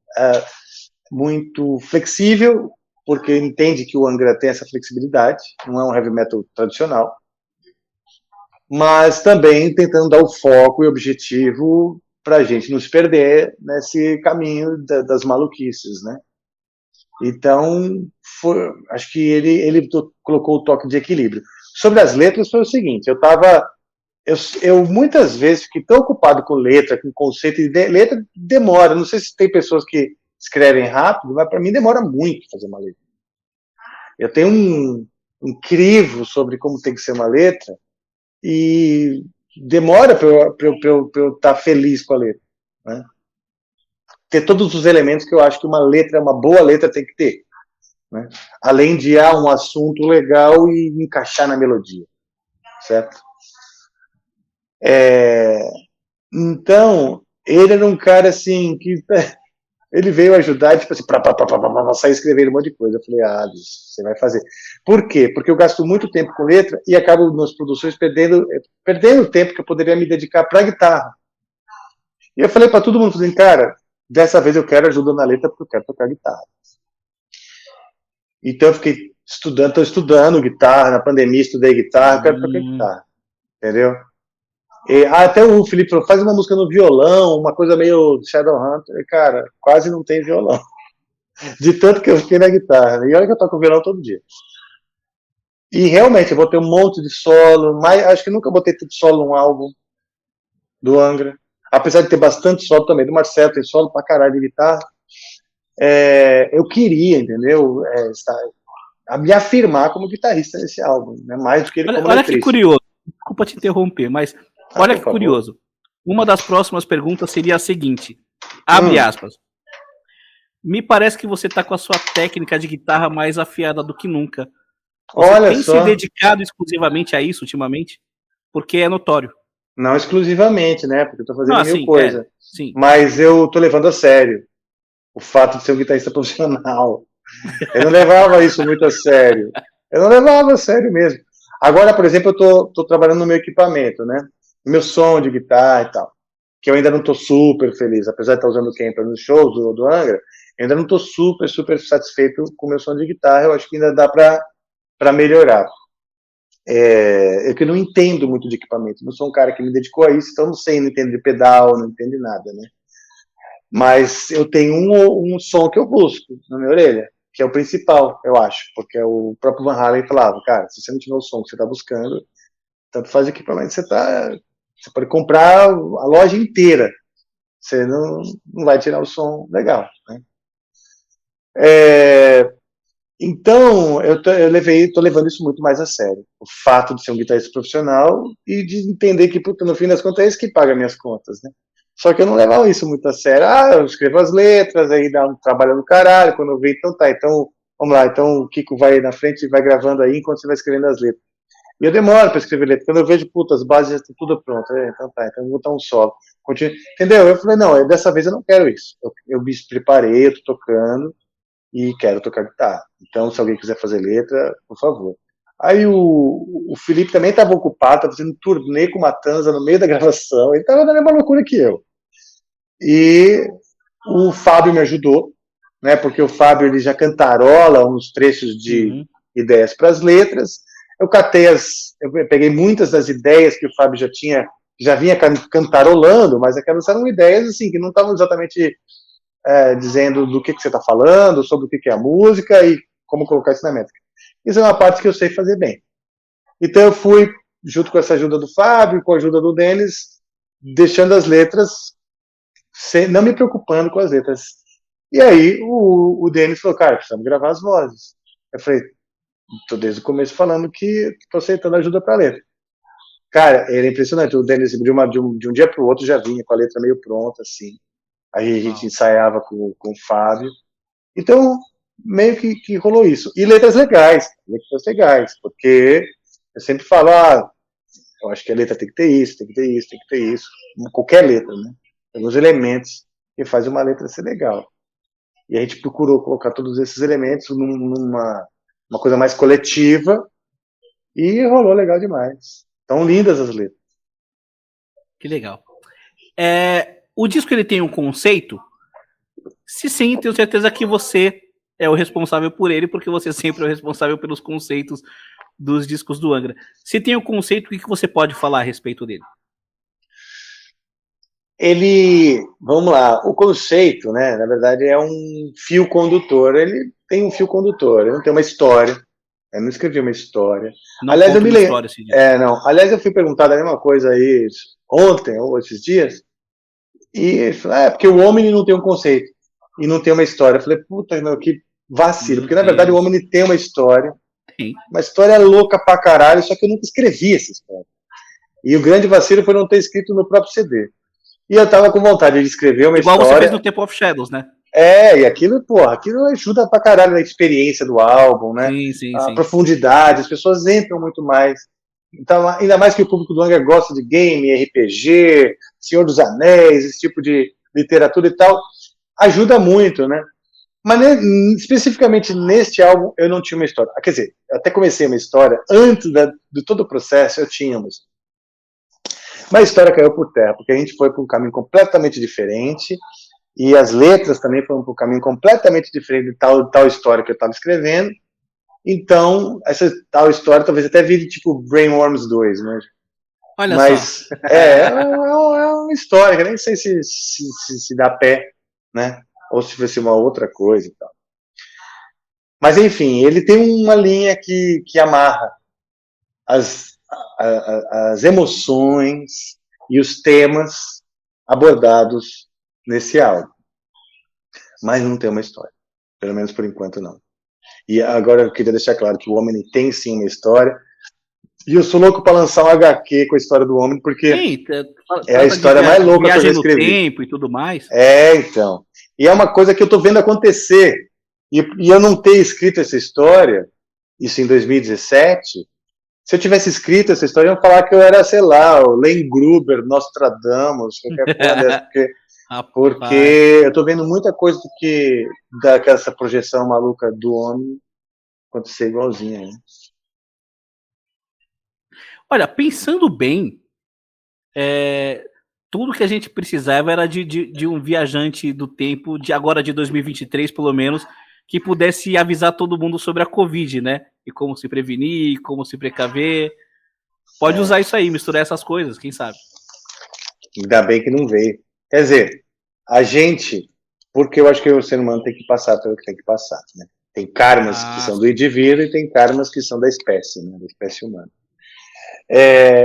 flexível, porque entende que o Angra tem essa flexibilidade, não é um heavy metal tradicional, mas também tentando dar o foco e objetivo para a gente não se perder nesse caminho das maluquices, né? Então, acho que ele colocou o toque de equilíbrio. Sobre as letras foi o seguinte, eu muitas vezes fiquei tão ocupado com letra, com conceito, e letra demora, não sei se tem pessoas que escrevem rápido, mas para mim demora muito fazer uma letra. Eu tenho um crivo sobre como tem que ser uma letra e demora para eu estar feliz com a letra, né? Ter todos os elementos que eu acho que uma boa letra tem que ter, né? Além de um assunto legal e encaixar na melodia, certo? Então, ele era um cara assim que ele veio ajudar, tipo assim, sair escrevendo um monte de coisa. Eu falei, você vai fazer. Por quê? Porque eu gasto muito tempo com letra e acabo nas produções perdendo tempo que eu poderia me dedicar para a guitarra. E eu falei para todo mundo, assim, cara, dessa vez eu quero ajuda na letra porque eu quero tocar guitarra. Então eu fiquei estou estudando guitarra, na pandemia estudei guitarra, eu quero tocar guitarra, entendeu? Até o Felipe falou, faz uma música no violão, uma coisa meio Shadowhunter. Cara, quase não tem violão. De tanto que eu fiquei na guitarra. E olha que eu toco violão todo dia. E realmente, eu botei um monte de solo, mas acho que nunca botei tanto solo num álbum do Angra. Apesar de ter bastante solo também, do Marcelo tem solo pra caralho de guitarra. Eu queria, entendeu? Me afirmar como guitarrista nesse álbum, né? Mais do que ele como Olha que curioso. Desculpa te interromper, mas olha que curioso. Uma das próximas perguntas seria a seguinte: abre aspas. Me parece que você está com a sua técnica de guitarra mais afiada do que nunca. Você tem se dedicado exclusivamente a isso ultimamente? Porque é notório. Não exclusivamente, né? Porque eu tô fazendo mil sim, coisas. Sim. Mas eu tô levando a sério o fato de ser um guitarrista profissional. Eu não levava isso muito a sério. Eu não levava a sério mesmo. Agora, por exemplo, eu tô trabalhando no meu equipamento, né? No meu som de guitarra e tal. Que eu ainda não tô super feliz. Apesar de estar usando o Kemper nos shows do Angra, eu ainda não tô super satisfeito com o meu som de guitarra. Eu acho que ainda dá para melhorar. Eu que não entendo muito de equipamento. Não sou um cara que me dedicou a isso, então não sei, não entendo de pedal, não entendo de nada, né? Mas eu tenho um som que eu busco na minha orelha, que é o principal, eu acho, porque o próprio Van Halen falava, cara, se você não tiver o som que você está buscando, tanto faz o equipamento que você pode comprar a loja inteira, você não vai tirar o som legal, né? Então, tô levando isso muito mais a sério. O fato de ser um guitarrista profissional e de entender que, puta, no fim das contas, é isso que paga minhas contas, né? Só que eu não levava isso muito a sério. Eu escrevo as letras, aí dá um trabalho no caralho, quando eu vejo, então tá, então, vamos lá, então o Kiko vai na frente e vai gravando aí enquanto você vai escrevendo as letras. E eu demoro para escrever letra. Quando eu vejo, puta, as bases já estão tudo prontas. Então tá, então eu vou botar um solo. Entendeu? Eu falei, não, dessa vez eu não quero isso. Eu me preparei, eu tô tocando e quero tocar guitarra. Então, se alguém quiser fazer letra, por favor. Aí o Felipe também estava ocupado, estava fazendo turnê com Matanza no meio da gravação, ele estava na mesma loucura que eu. E o Fábio me ajudou, né, porque o Fábio ele já cantarola uns trechos de ideias para as letras. Eu peguei muitas das ideias que o Fábio já vinha cantarolando, mas aquelas eram ideias assim que não estavam exatamente dizendo do que você está falando, sobre o que é a música e como colocar isso na métrica. Isso é uma parte que eu sei fazer bem. Então eu fui, junto com essa ajuda do Fábio, com a ajuda do Denis, deixando as letras, não me preocupando com as letras. E aí o Denis falou, cara, precisamos gravar as vozes. Eu falei, tô desde o começo falando que tô aceitando ajuda para a letra. Cara, era impressionante. O Denis, de um dia para o outro, já vinha com a letra meio pronta, assim. Aí a gente ensaiava com o Fábio. Então, meio que rolou isso. E letras legais, porque eu sempre falo, eu acho que a letra tem que ter isso, tem que ter isso, tem que ter isso. Qualquer letra, né? Alguns elementos que fazem uma letra ser legal. E a gente procurou colocar todos esses elementos numa coisa mais coletiva e rolou legal demais. Tão lindas as letras. Que legal. O disco ele tem um conceito? Se sim, tenho certeza que você é o responsável por ele, porque você sempre é o responsável pelos conceitos dos discos do Angra. Se tem um conceito, o que você pode falar a respeito dele? Vamos lá, o conceito, né, na verdade é um fio condutor, ele tem um fio condutor, ele não tem uma história, eu não escrevi uma história. Não, aliás, eu me lembro. Não. Aliás, eu fui perguntado a mesma coisa aí ontem, ou esses dias, e porque o homem não tem um conceito, e não tem uma história. Eu falei, puta, meu, que vacilo, porque na verdade o homem tem uma história louca pra caralho, só que eu nunca escrevi essa história. E o grande vacilo foi não ter escrito no próprio CD. E eu tava com vontade de escrever uma história. Igual você fez no Temple of Shadows, né? E aquilo ajuda pra caralho na experiência do álbum, né? Sim. Profundidade, as pessoas entram muito mais. Então, ainda mais que o público do Angra gosta de game, RPG, Senhor dos Anéis, esse tipo de literatura e tal, ajuda muito, né? Mas especificamente neste álbum eu não tinha uma história. Quer dizer, eu até comecei uma história, antes de todo o processo eu tinha uma história. Mas a história caiu por terra, porque a gente foi para um caminho completamente diferente, e as letras também foram para um caminho completamente diferente de tal história que eu estava escrevendo. Então, essa tal história talvez até vire tipo Brainworms 2, né? Olha Mas só. É uma história que nem sei se dá pé, né? Ou se vai ser uma outra coisa e tal. Mas enfim, ele tem uma linha que amarra as emoções e os temas abordados nesse álbum. Mas não tem uma história. Pelo menos por enquanto não. E agora eu queria deixar claro que o Omni tem sim uma história. E eu sou louco para lançar um HQ com a história do Omni, porque é a história mais louca que eu já escrevi. Viagem no tempo e tudo mais. Então. E é uma coisa que eu tô vendo acontecer. E eu não ter escrito essa história, isso em 2017, Se eu tivesse escrito essa história, iam falar que eu era, sei lá, o Len Gruber, Nostradamus, qualquer porra dessa, porque Rapaz. eu tô vendo muita coisa do que dessa projeção maluca do homem acontecer igualzinha, né? Olha, pensando bem, tudo que a gente precisava era de um viajante do tempo, de agora de 2023, pelo menos, que pudesse avisar todo mundo sobre a Covid, né? E como se prevenir, como se precaver. Pode É, usar isso aí, misturar essas coisas, quem sabe? ainda bem que não veio. Quer dizer, a gente, porque eu acho que o ser humano tem que passar pelo que tem que passar, né? Tem karmas que Ah, são do sim. indivíduo e tem karmas que são da espécie, né? Da espécie humana.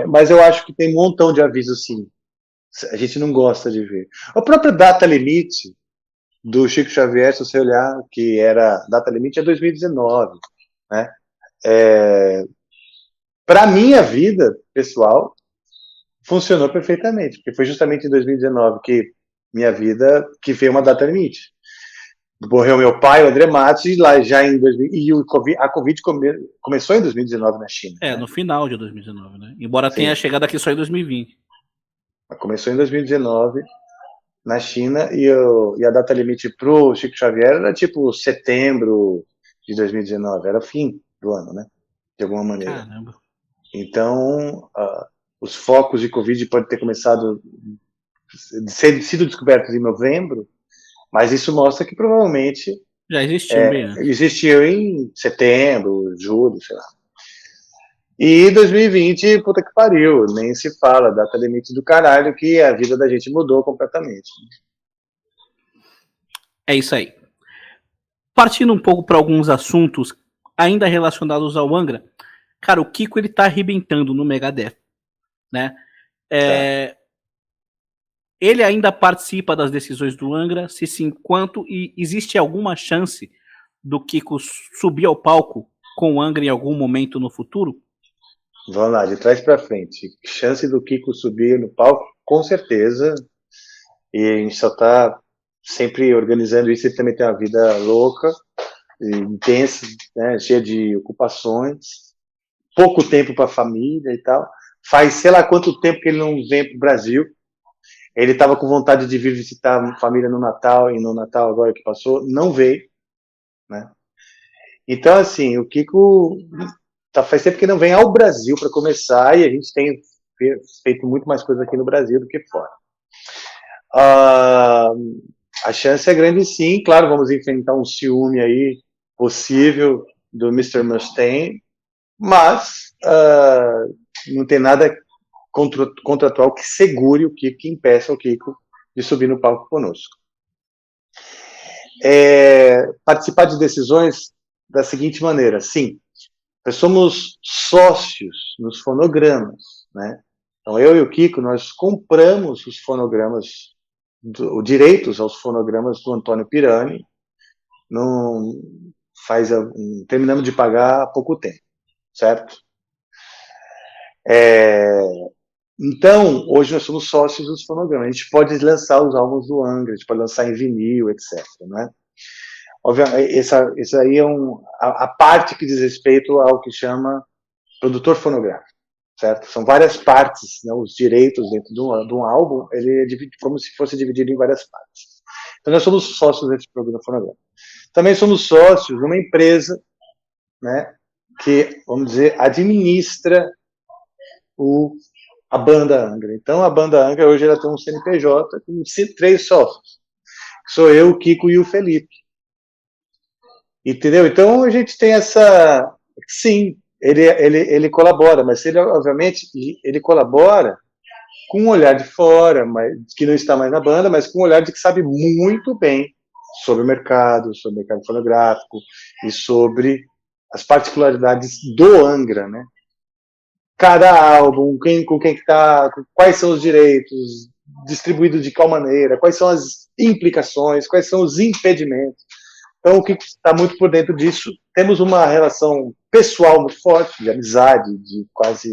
Mas eu acho que tem um montão de avisos, sim. A gente não gosta de ver. A própria data limite do Chico Xavier, se você olhar, que era data limite é 2019, né? Para minha vida pessoal, funcionou perfeitamente, porque foi justamente em 2019 que minha vida que veio uma data limite. Morreu meu pai, o André Matos, e lá já em 2000, e a Covid começou em 2019 na China, né? No final de 2019, né? Embora tenha Sim, chegado aqui só em 2020. começou em 2019 na China e a data limite pro Chico Xavier era tipo setembro de 2019, era fim do ano, né? De alguma maneira. Caramba. Então, os focos de Covid podem ter começado, sido descobertos em novembro, mas isso mostra que provavelmente Já existiam bem antes. existiu em setembro, julho, sei lá. E 2020, puta que pariu, nem se fala, data limite do caralho, que a vida da gente mudou completamente. É isso aí. Partindo um pouco para alguns assuntos ainda relacionados ao Angra, cara, o Kiko ele tá arrebentando no Megadeth, né? Tá. É, ele ainda participa das decisões do Angra, se sim, quanto e existe alguma chance do Kiko subir ao palco com o Angra em algum momento no futuro? Vamos lá, de trás para frente. Chance do Kiko subir no palco, com certeza. E a gente só tá sempre organizando isso. Ele também tem uma vida louca, intensa, né, cheia de ocupações, pouco tempo para a família e tal. Faz sei lá quanto tempo que ele não vem para o Brasil. Ele estava com vontade de vir visitar a família no Natal, e no Natal agora que passou, não veio, né? Então, assim, o Kiko faz tempo que não vem ao Brasil para começar, e a gente tem feito muito mais coisa aqui no Brasil do que fora. Ah, a chance é grande sim, claro, vamos enfrentar um ciúme aí possível do Mr. Mustaine, mas não tem nada contratual que segure o Kiko, que impeça o Kiko de subir no palco conosco. Participar de decisões da seguinte maneira, sim, nós somos sócios nos fonogramas, né? Então eu e o Kiko, nós compramos os fonogramas, os direitos aos fonogramas do Antônio Pirani, não terminamos de pagar há pouco tempo, certo? Então, hoje nós somos sócios dos fonogramas. A gente pode lançar os álbuns do Angra, a gente pode lançar em vinil, etc. Né? Obviamente, essa aí é a parte que diz respeito ao que chama produtor fonográfico, certo? São várias partes, né? Os direitos dentro de um álbum, ele é dividido, como se fosse dividido em várias partes. Então, nós somos sócios desse produtor fonográfico. Também somos sócios de uma empresa, né? Que, vamos dizer, administra a banda Angra. Então, a banda Angra hoje ela tem um CNPJ com 3 sócios. Sou eu, o Kiko e o Felipe. Entendeu? Então, a gente tem essa... Sim, ele colabora, mas ele, obviamente, ele colabora com um olhar de fora, mas, que não está mais na banda, mas com um olhar de que sabe muito bem sobre o mercado fonográfico e sobre as particularidades do Angra, né? Cada álbum, com quem está, quais são os direitos, distribuído de qual maneira, quais são as implicações, quais são os impedimentos. Então, o que está muito por dentro disso, temos uma relação pessoal muito forte, de amizade, de quase,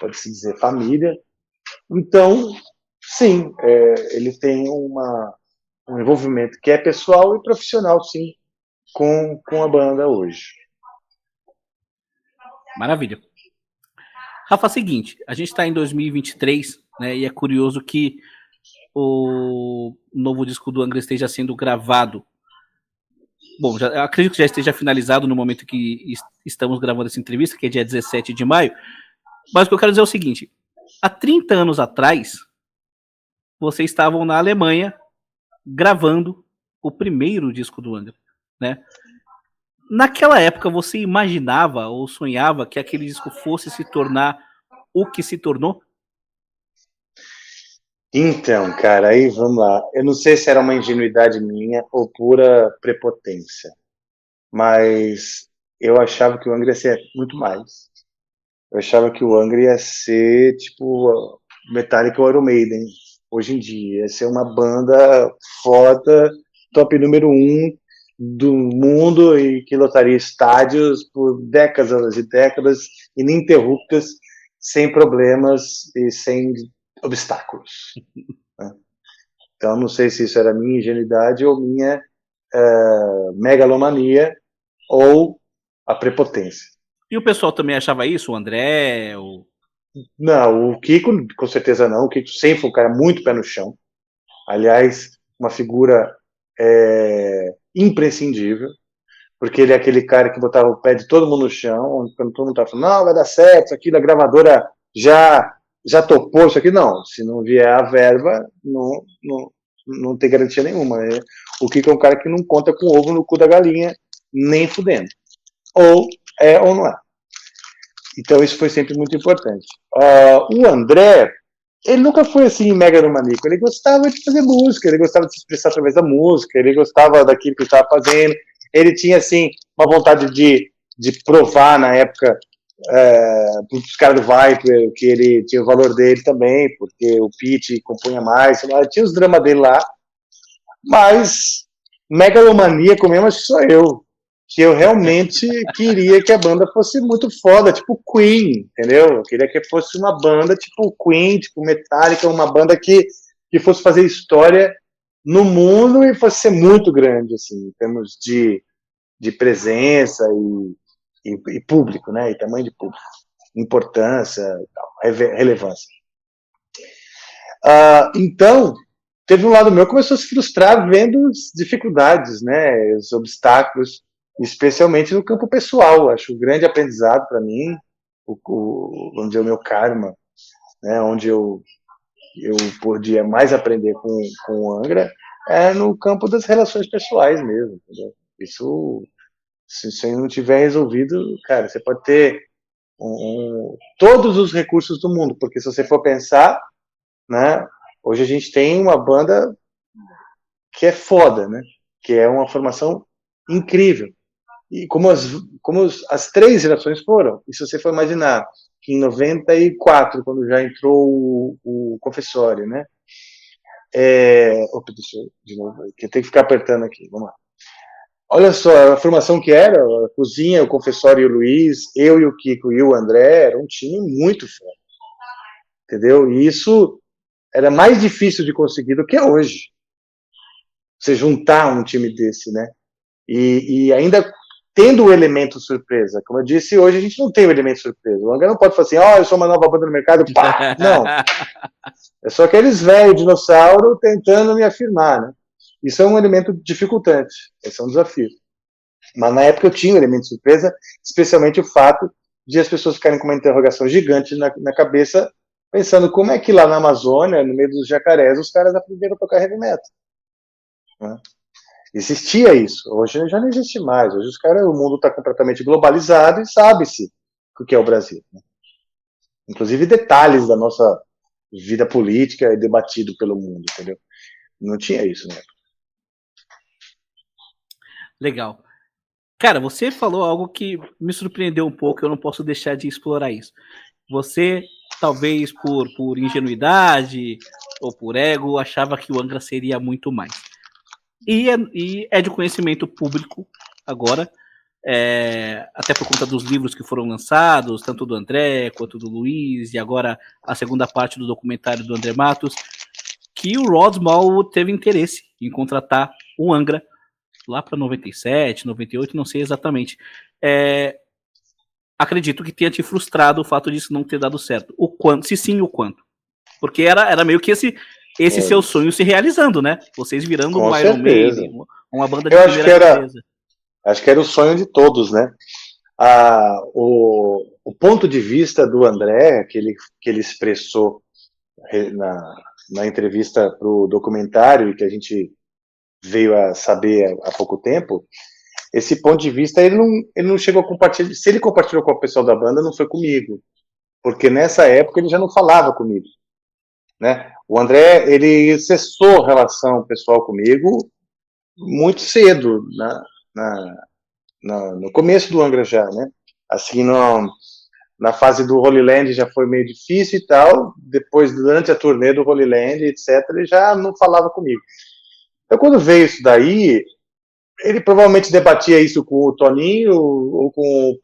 pode-se dizer, família. Então, sim, ele tem um envolvimento que é pessoal e profissional, sim, com a banda hoje. Maravilha. Rafa, é o seguinte, a gente está em 2023, né, e é curioso que o novo disco do Angra esteja sendo gravado. Bom, acredito que já esteja finalizado no momento que estamos gravando essa entrevista, que é dia 17 de maio, mas o que eu quero dizer é o seguinte, há 30 anos atrás, vocês estavam na Alemanha gravando o primeiro disco do Angra, né? Naquela época, você imaginava ou sonhava que aquele disco fosse se tornar o que se tornou? Então, cara, aí vamos lá. Eu não sei se era uma ingenuidade minha ou pura prepotência, mas eu achava que o Angra ia ser muito mais. Eu achava que o Angra ia ser tipo Metallica ou Iron Maiden hoje em dia. Ia ser uma banda foda, top número 1 do mundo e que lotaria estádios por décadas e décadas ininterruptas, sem problemas e sem obstáculos. Né? Então, não sei se isso era minha ingenuidade ou minha megalomania ou a prepotência. E o pessoal também achava isso, o André, o... Não, o Kiko, com certeza não. O Kiko sempre foi um cara muito pé no chão. Aliás, uma figura imprescindível, porque ele é aquele cara que botava o pé de todo mundo no chão, quando todo mundo estava falando, não, vai dar certo, isso aqui da gravadora já topou isso aqui. Não, se não vier a verba, não tem garantia nenhuma. O Kiko é um cara que não conta com ovo no cu da galinha, nem fudendo. Ou é ou não é. Então isso foi sempre muito importante. O André, ele nunca foi assim megalomaníaco, ele gostava de fazer música, ele gostava de se expressar através da música, ele gostava daquilo que ele estava fazendo, ele tinha assim uma vontade de provar na época para os caras do Viper que ele tinha o valor dele também, porque o Pete compunha mais, tinha os dramas dele lá, mas megalomaníaco mesmo acho que sou eu, que eu realmente queria que a banda fosse muito foda, tipo Queen, entendeu? Eu queria que fosse uma banda tipo Queen, tipo Metallica, uma banda que fosse fazer história no mundo e fosse ser muito grande, assim, em termos de presença e público, né? E tamanho de público, importância, relevância. Então, teve um lado meu que começou a se frustrar vendo as dificuldades, né? Os obstáculos, especialmente no campo pessoal. Acho um grande aprendizado para mim, onde é o meu karma, né? Onde eu podia mais aprender com o Angra, é no campo das relações pessoais mesmo. Entendeu? Isso, se você não tiver resolvido, cara, você pode ter todos os recursos do mundo, porque se você for pensar, né? Hoje a gente tem uma banda que é foda, né? Que é uma formação incrível. E como as três gerações foram. E se você for imaginar que em 94, quando já entrou o Confessório, né? Opa, deixa eu de novo, que eu tenho que ficar apertando aqui, vamos lá. Olha só, a formação que era, a Cozinha, o Confessório e o Luiz, eu e o Kiko e o André, era um time muito forte. Entendeu? E isso era mais difícil de conseguir do que é hoje. Você juntar um time desse, né? E ainda tendo o elemento surpresa. Como eu disse, hoje a gente não tem o elemento surpresa. O Angra não pode falar assim, eu sou uma nova banda no mercado, pá! Não. É só aqueles velhos dinossauro tentando me afirmar, né? Isso é um elemento dificultante. Esse é um desafio. Mas na época eu tinha o elemento surpresa, especialmente o fato de as pessoas ficarem com uma interrogação gigante na cabeça, pensando como é que lá na Amazônia, no meio dos jacarés, os caras aprenderam a tocar heavy metal. Né? Existia isso. Hoje já não existe mais. Hoje o mundo está completamente globalizado e sabe-se o que é o Brasil. Né? Inclusive detalhes da nossa vida política é debatido pelo mundo, entendeu? Não tinha isso, né? Legal. Cara, você falou algo que me surpreendeu um pouco, eu não posso deixar de explorar isso. Você, talvez por ingenuidade ou por ego, achava que o Angra seria muito mais. E é de conhecimento público agora, até por conta dos livros que foram lançados, tanto do André quanto do Luiz, e agora a segunda parte do documentário do André Matos, que o Rod Small teve interesse em contratar o Angra lá para 97, 98, não sei exatamente. acredito que tenha te frustrado o fato disso não ter dado certo. O quanto, se sim, o quanto. Porque era meio que esse seu sonho se realizando, né? Vocês virando com um Iron certeza. Maiden, uma banda de Eu primeira grandeza. acho que era o sonho de todos, né? O ponto de vista do André, que ele expressou na entrevista para o documentário, e que a gente veio a saber há pouco tempo, esse ponto de vista ele não chegou a compartilhar. Se ele compartilhou com o pessoal da banda, não foi comigo, porque nessa época ele já não falava comigo, né? O André, ele cessou relação pessoal comigo muito cedo, no começo do Angra já, né? Assim, na fase do Holy Land já foi meio difícil e tal, depois, durante a turnê do Holy Land, etc., ele já não falava comigo. Então, quando veio isso daí, ele provavelmente debatia isso com o Toninho, ou com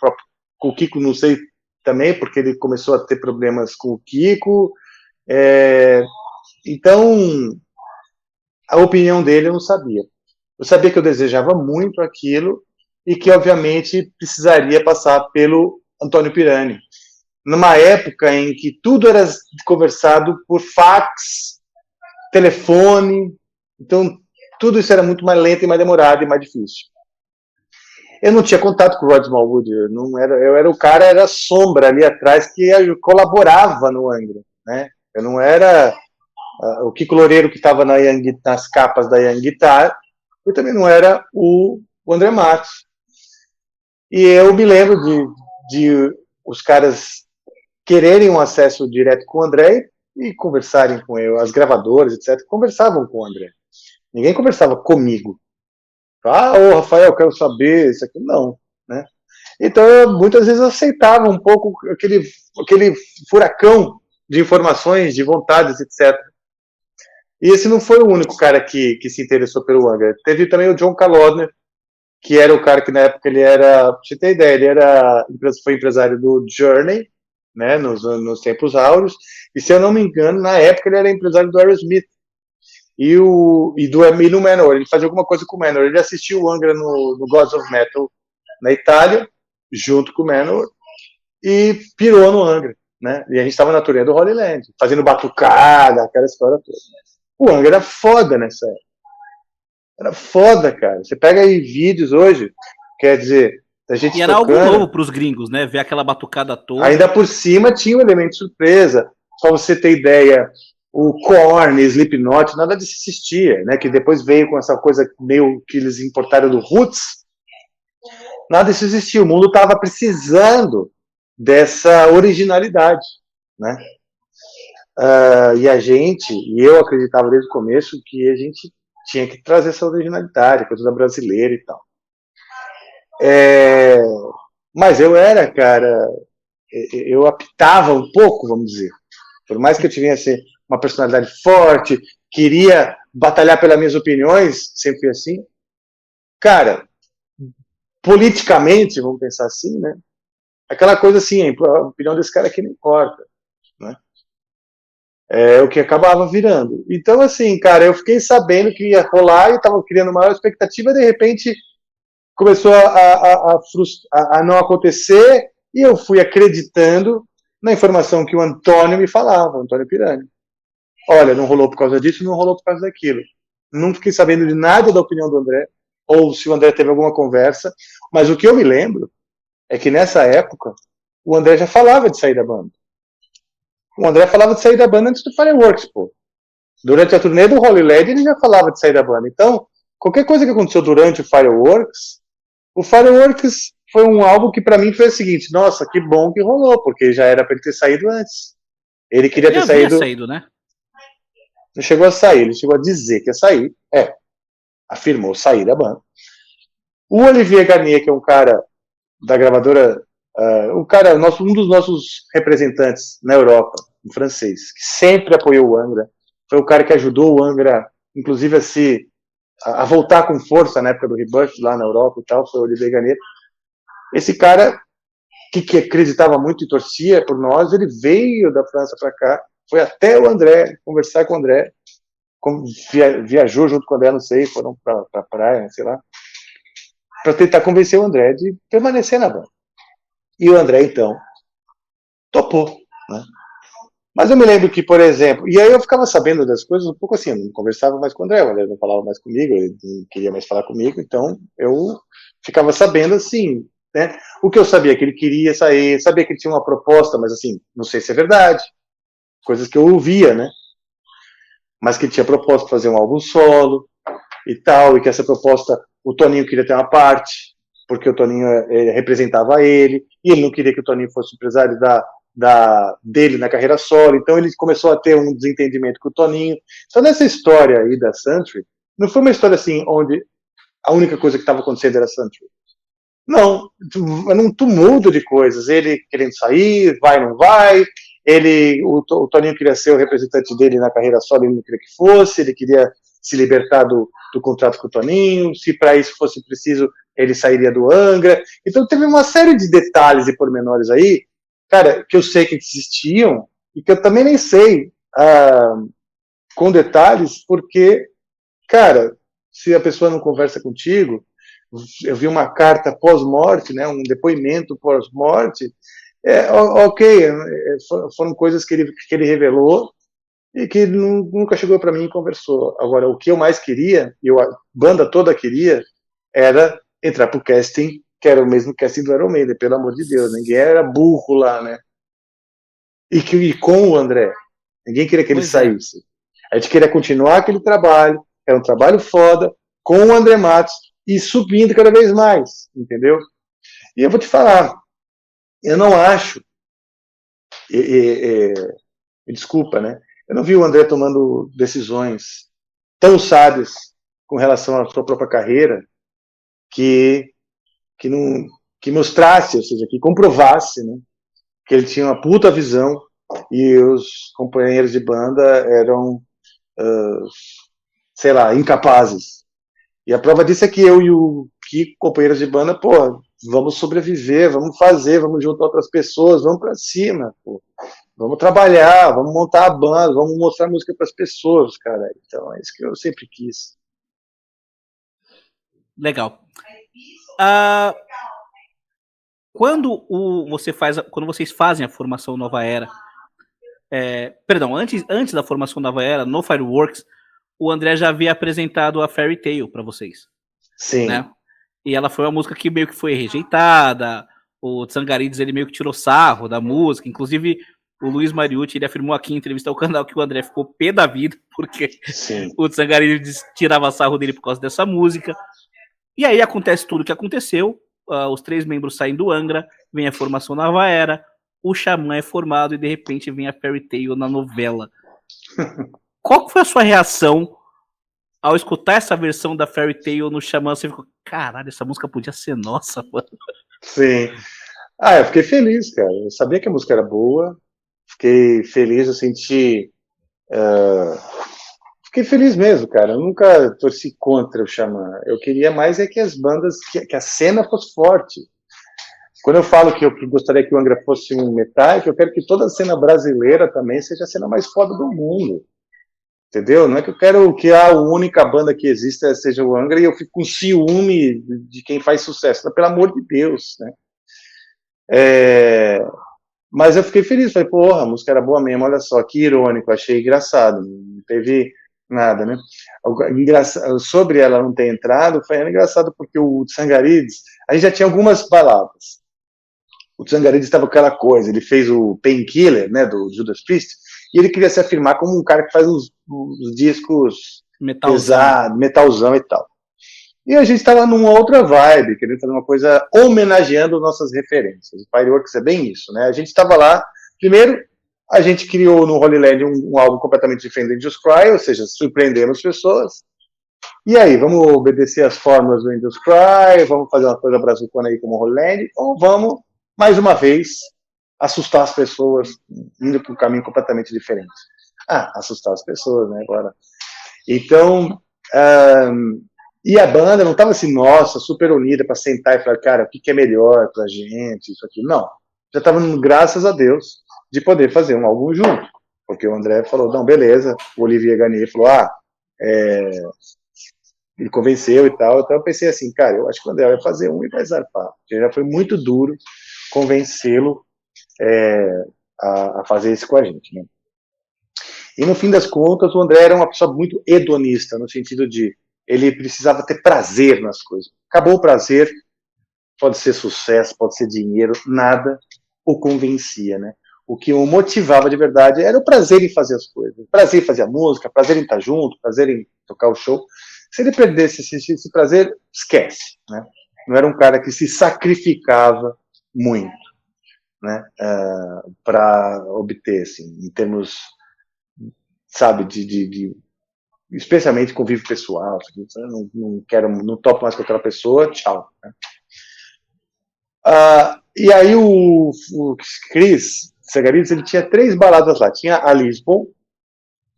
o Kiko, não sei também, porque ele começou a ter problemas com o Kiko. Então, a opinião dele eu não sabia. Eu sabia que eu desejava muito aquilo e que, obviamente, precisaria passar pelo Antônio Pirani. Numa época em que tudo era conversado por fax, telefone, então tudo isso era muito mais lento e mais demorado e mais difícil. Eu não tinha contato com o Rod Smallwood, eu era o cara, era a sombra ali atrás que colaborava no Angra, né? Eu não era o Kiko Loureiro que estava nas capas da Young Guitar, eu também não era o André Matos. E eu me lembro de os caras quererem um acesso direto com o André e conversarem com ele, as gravadoras, etc., conversavam com o André. Ninguém conversava comigo. Ô Rafael, quero saber isso aqui. Não, né? Então, eu, muitas vezes, aceitava um pouco aquele furacão de informações, de vontades, etc. E esse não foi o único cara que se interessou pelo Angra. Teve também o John Kalodner, que era o cara que na época ele era, pra você ter ideia, foi empresário do Journey, né, nos tempos áureos, e se eu não me engano, na época ele era empresário do Aerosmith, e no Manowar, ele fazia alguma coisa com o Manowar, ele assistiu o Angra no Gods of Metal na Itália, junto com o Manowar, e pirou no Angra, né, e a gente estava na turnê do Holy Land, fazendo batucada, aquela história toda. O Angra era foda nessa época. Era foda, cara. Você pega aí vídeos hoje, quer dizer, a gente e era tocando, algo novo pros gringos, né? Ver aquela batucada toda. Ainda por cima tinha um elemento de surpresa. Só você ter ideia, o Korn, Slipknot, nada disso existia, né? Que depois veio com essa coisa meio que eles importaram do Roots. Nada disso existia. O mundo estava precisando dessa originalidade, né? E eu acreditava desde o começo que a gente tinha que trazer essa originalidade, coisa da brasileira e tal. Mas eu era, cara, eu apitava um pouco, vamos dizer. Por mais que eu tivesse uma personalidade forte, queria batalhar pelas minhas opiniões, sempre fui assim. Cara, politicamente, vamos pensar assim, né? Aquela coisa assim, a opinião desse cara aqui não importa, né? É o que acabava virando. Então, assim, cara, eu fiquei sabendo que ia rolar e estava criando maior expectativa, de repente começou a não acontecer e eu fui acreditando na informação que o Antônio me falava, o Antônio Pirani. Olha, não rolou por causa disso, não rolou por causa daquilo. Não fiquei sabendo de nada da opinião do André, ou se o André teve alguma conversa, mas o que eu me lembro é que nessa época o André já falava de sair da banda. O André falava de sair da banda antes do Fireworks, pô. Durante a turnê do Holy Land ele já falava de sair da banda. Então, qualquer coisa que aconteceu durante o Fireworks foi um álbum que para mim foi o seguinte: nossa, que bom que rolou, porque já era para ele ter saído antes. Ele queria ter saído, né? Não chegou a sair, ele chegou a dizer que ia sair. Afirmou sair da banda. O Olivier Garnier, que é um cara da gravadora, um dos nossos representantes na Europa, um francês, que sempre apoiou o Angra, foi o cara que ajudou o Angra, inclusive a voltar com força na época do Rebirth lá na Europa e tal, foi o Olivier Garnier. Esse cara que acreditava muito e torcia por nós, ele veio da França para cá, foi até o André, conversar com o André, viajou junto com o André, não sei, foram para praia, sei lá, para tentar convencer o André de permanecer na banda. E o André, então, topou, né? Mas eu me lembro que, por exemplo, e aí eu ficava sabendo das coisas um pouco assim, eu não conversava mais com o André não falava mais comigo, ele não queria mais falar comigo, então eu ficava sabendo assim, né? O que eu sabia que ele queria sair, sabia que ele tinha uma proposta, mas assim, não sei se é verdade, coisas que eu ouvia, né? Mas que ele tinha proposta de fazer um álbum solo e tal, e que essa proposta, o Toninho queria ter uma parte, porque o Toninho representava ele, e ele não queria que o Toninho fosse empresário dele na carreira solo, então ele começou a ter um desentendimento com o Toninho. Só nessa história aí da Century, não foi uma história assim, onde a única coisa que estava acontecendo era a Century. Não, era um tumulto de coisas, ele querendo sair, vai, não vai, o Toninho queria ser o representante dele na carreira solo, ele não queria que fosse, ele queria se libertar do contrato com o Toninho, se para isso fosse preciso, ele sairia do Angra. Então teve uma série de detalhes e pormenores aí, cara, que eu sei que existiam e que eu também nem sei com detalhes, porque, cara, se a pessoa não conversa contigo, eu vi uma carta pós-morte, né, um depoimento pós-morte, ok, foram coisas que ele revelou e que nunca chegou para mim e conversou. Agora, o que eu mais queria, e a banda toda queria, era entrar pro casting, que era o mesmo casting do Iron Maiden, pelo amor de Deus, ninguém era burro lá, né? E com o André, ninguém queria que ele saísse. A gente queria continuar aquele trabalho, era um trabalho foda, com o André Matos, e subindo cada vez mais, entendeu? E eu vou te falar, eu não acho, desculpa, né? Eu não vi o André tomando decisões tão sábias com relação à sua própria carreira que que não que mostrasse, ou seja, que comprovasse, né, que ele tinha uma puta visão e os companheiros de banda eram, sei lá, incapazes. E a prova disso é que eu e o Kiko, companheiros de banda, pô, vamos sobreviver, vamos fazer, vamos juntar outras pessoas, vamos para cima, pô. Vamos trabalhar, vamos montar a banda, vamos mostrar música para as pessoas, cara. Então é isso que eu sempre quis. Legal. Quando vocês fazem a formação Nova Era, perdão, antes da formação Nova Era, no Fireworks, o André já havia apresentado a Fairy Tail para vocês. Sim. Né? E ela foi uma música que meio que foi rejeitada, o Tsangarides ele meio que tirou sarro da música, inclusive o Luiz Mariucci ele afirmou aqui em entrevista ao canal que o André ficou pé da vida, porque Sim. o Tsangarides tirava sarro dele por causa dessa música. E aí acontece tudo o que aconteceu, os 3 membros saem do Angra, vem a formação Nova Era, o Xamã é formado e de repente vem a Fairy Tail na novela. Qual foi a sua reação ao escutar essa versão da Fairy Tail no Xamã? Você ficou, caralho, essa música podia ser nossa, mano. Sim. Eu fiquei feliz, cara. Eu sabia que a música era boa, fiquei feliz, eu senti... Fiquei feliz mesmo, cara. Eu nunca torci contra o Xamã. Eu queria mais que as bandas, que a cena fosse forte. Quando eu falo que eu gostaria que o Angra fosse um Metallica, eu quero que toda a cena brasileira também seja a cena mais foda do mundo. Entendeu? Não é que eu quero que a única banda que exista seja o Angra e eu fico com ciúme de quem faz sucesso. Mas, pelo amor de Deus, né? Mas eu fiquei feliz. Falei, porra, a música era boa mesmo. Olha só, que irônico. Achei engraçado. Não teve nada, né? Sobre ela não ter entrado, foi engraçado porque o Tsangarides, a gente já tinha algumas palavras. O Tsangarides estava com aquela coisa, ele fez o Painkiller, né, do Judas Priest, e ele queria se afirmar como um cara que faz os discos pesados, metalzão e tal. E a gente estava numa outra vibe, querendo fazer uma coisa homenageando nossas referências. O Fireworks é bem isso, né? A gente estava lá, primeiro, a gente criou no Holy Land um álbum completamente diferente de Angels Cry, ou seja, surpreendemos pessoas. E aí, vamos obedecer as fórmulas do Angels Cry, vamos fazer uma coisa brazucona aí como o Holy Land, ou vamos, mais uma vez, assustar as pessoas, indo para um caminho completamente diferente. Assustar as pessoas, né, agora. Então, e a banda não estava assim, nossa, super unida para sentar e falar, cara, o que é melhor pra gente, isso aqui. Não. Já estava, graças a Deus, de poder fazer um álbum junto. Porque o André falou, não, beleza. O Olivier Garnier falou, ele convenceu e tal. Então eu pensei assim, cara, eu acho que o André vai fazer um e vai zarpar. Porque já foi muito duro. convencê-lo a fazer isso com a gente, né? E no fim das contas, o André era uma pessoa muito hedonista, no sentido de ele precisava ter prazer nas coisas. Acabou o prazer, pode ser sucesso, pode ser dinheiro, nada o convencia, né? O que o motivava de verdade era o prazer em fazer as coisas. Prazer em fazer a música, prazer em estar junto, prazer em tocar o show. Se ele perdesse esse prazer, esquece, né? Não era um cara que se sacrificava muito, né? Para obter, assim, em termos, sabe, especialmente convívio pessoal. Não quero, não topo mais com outra pessoa, tchau, né? E aí o Chris Segarides, ele tinha 3 baladas lá. Tinha a Lisbon,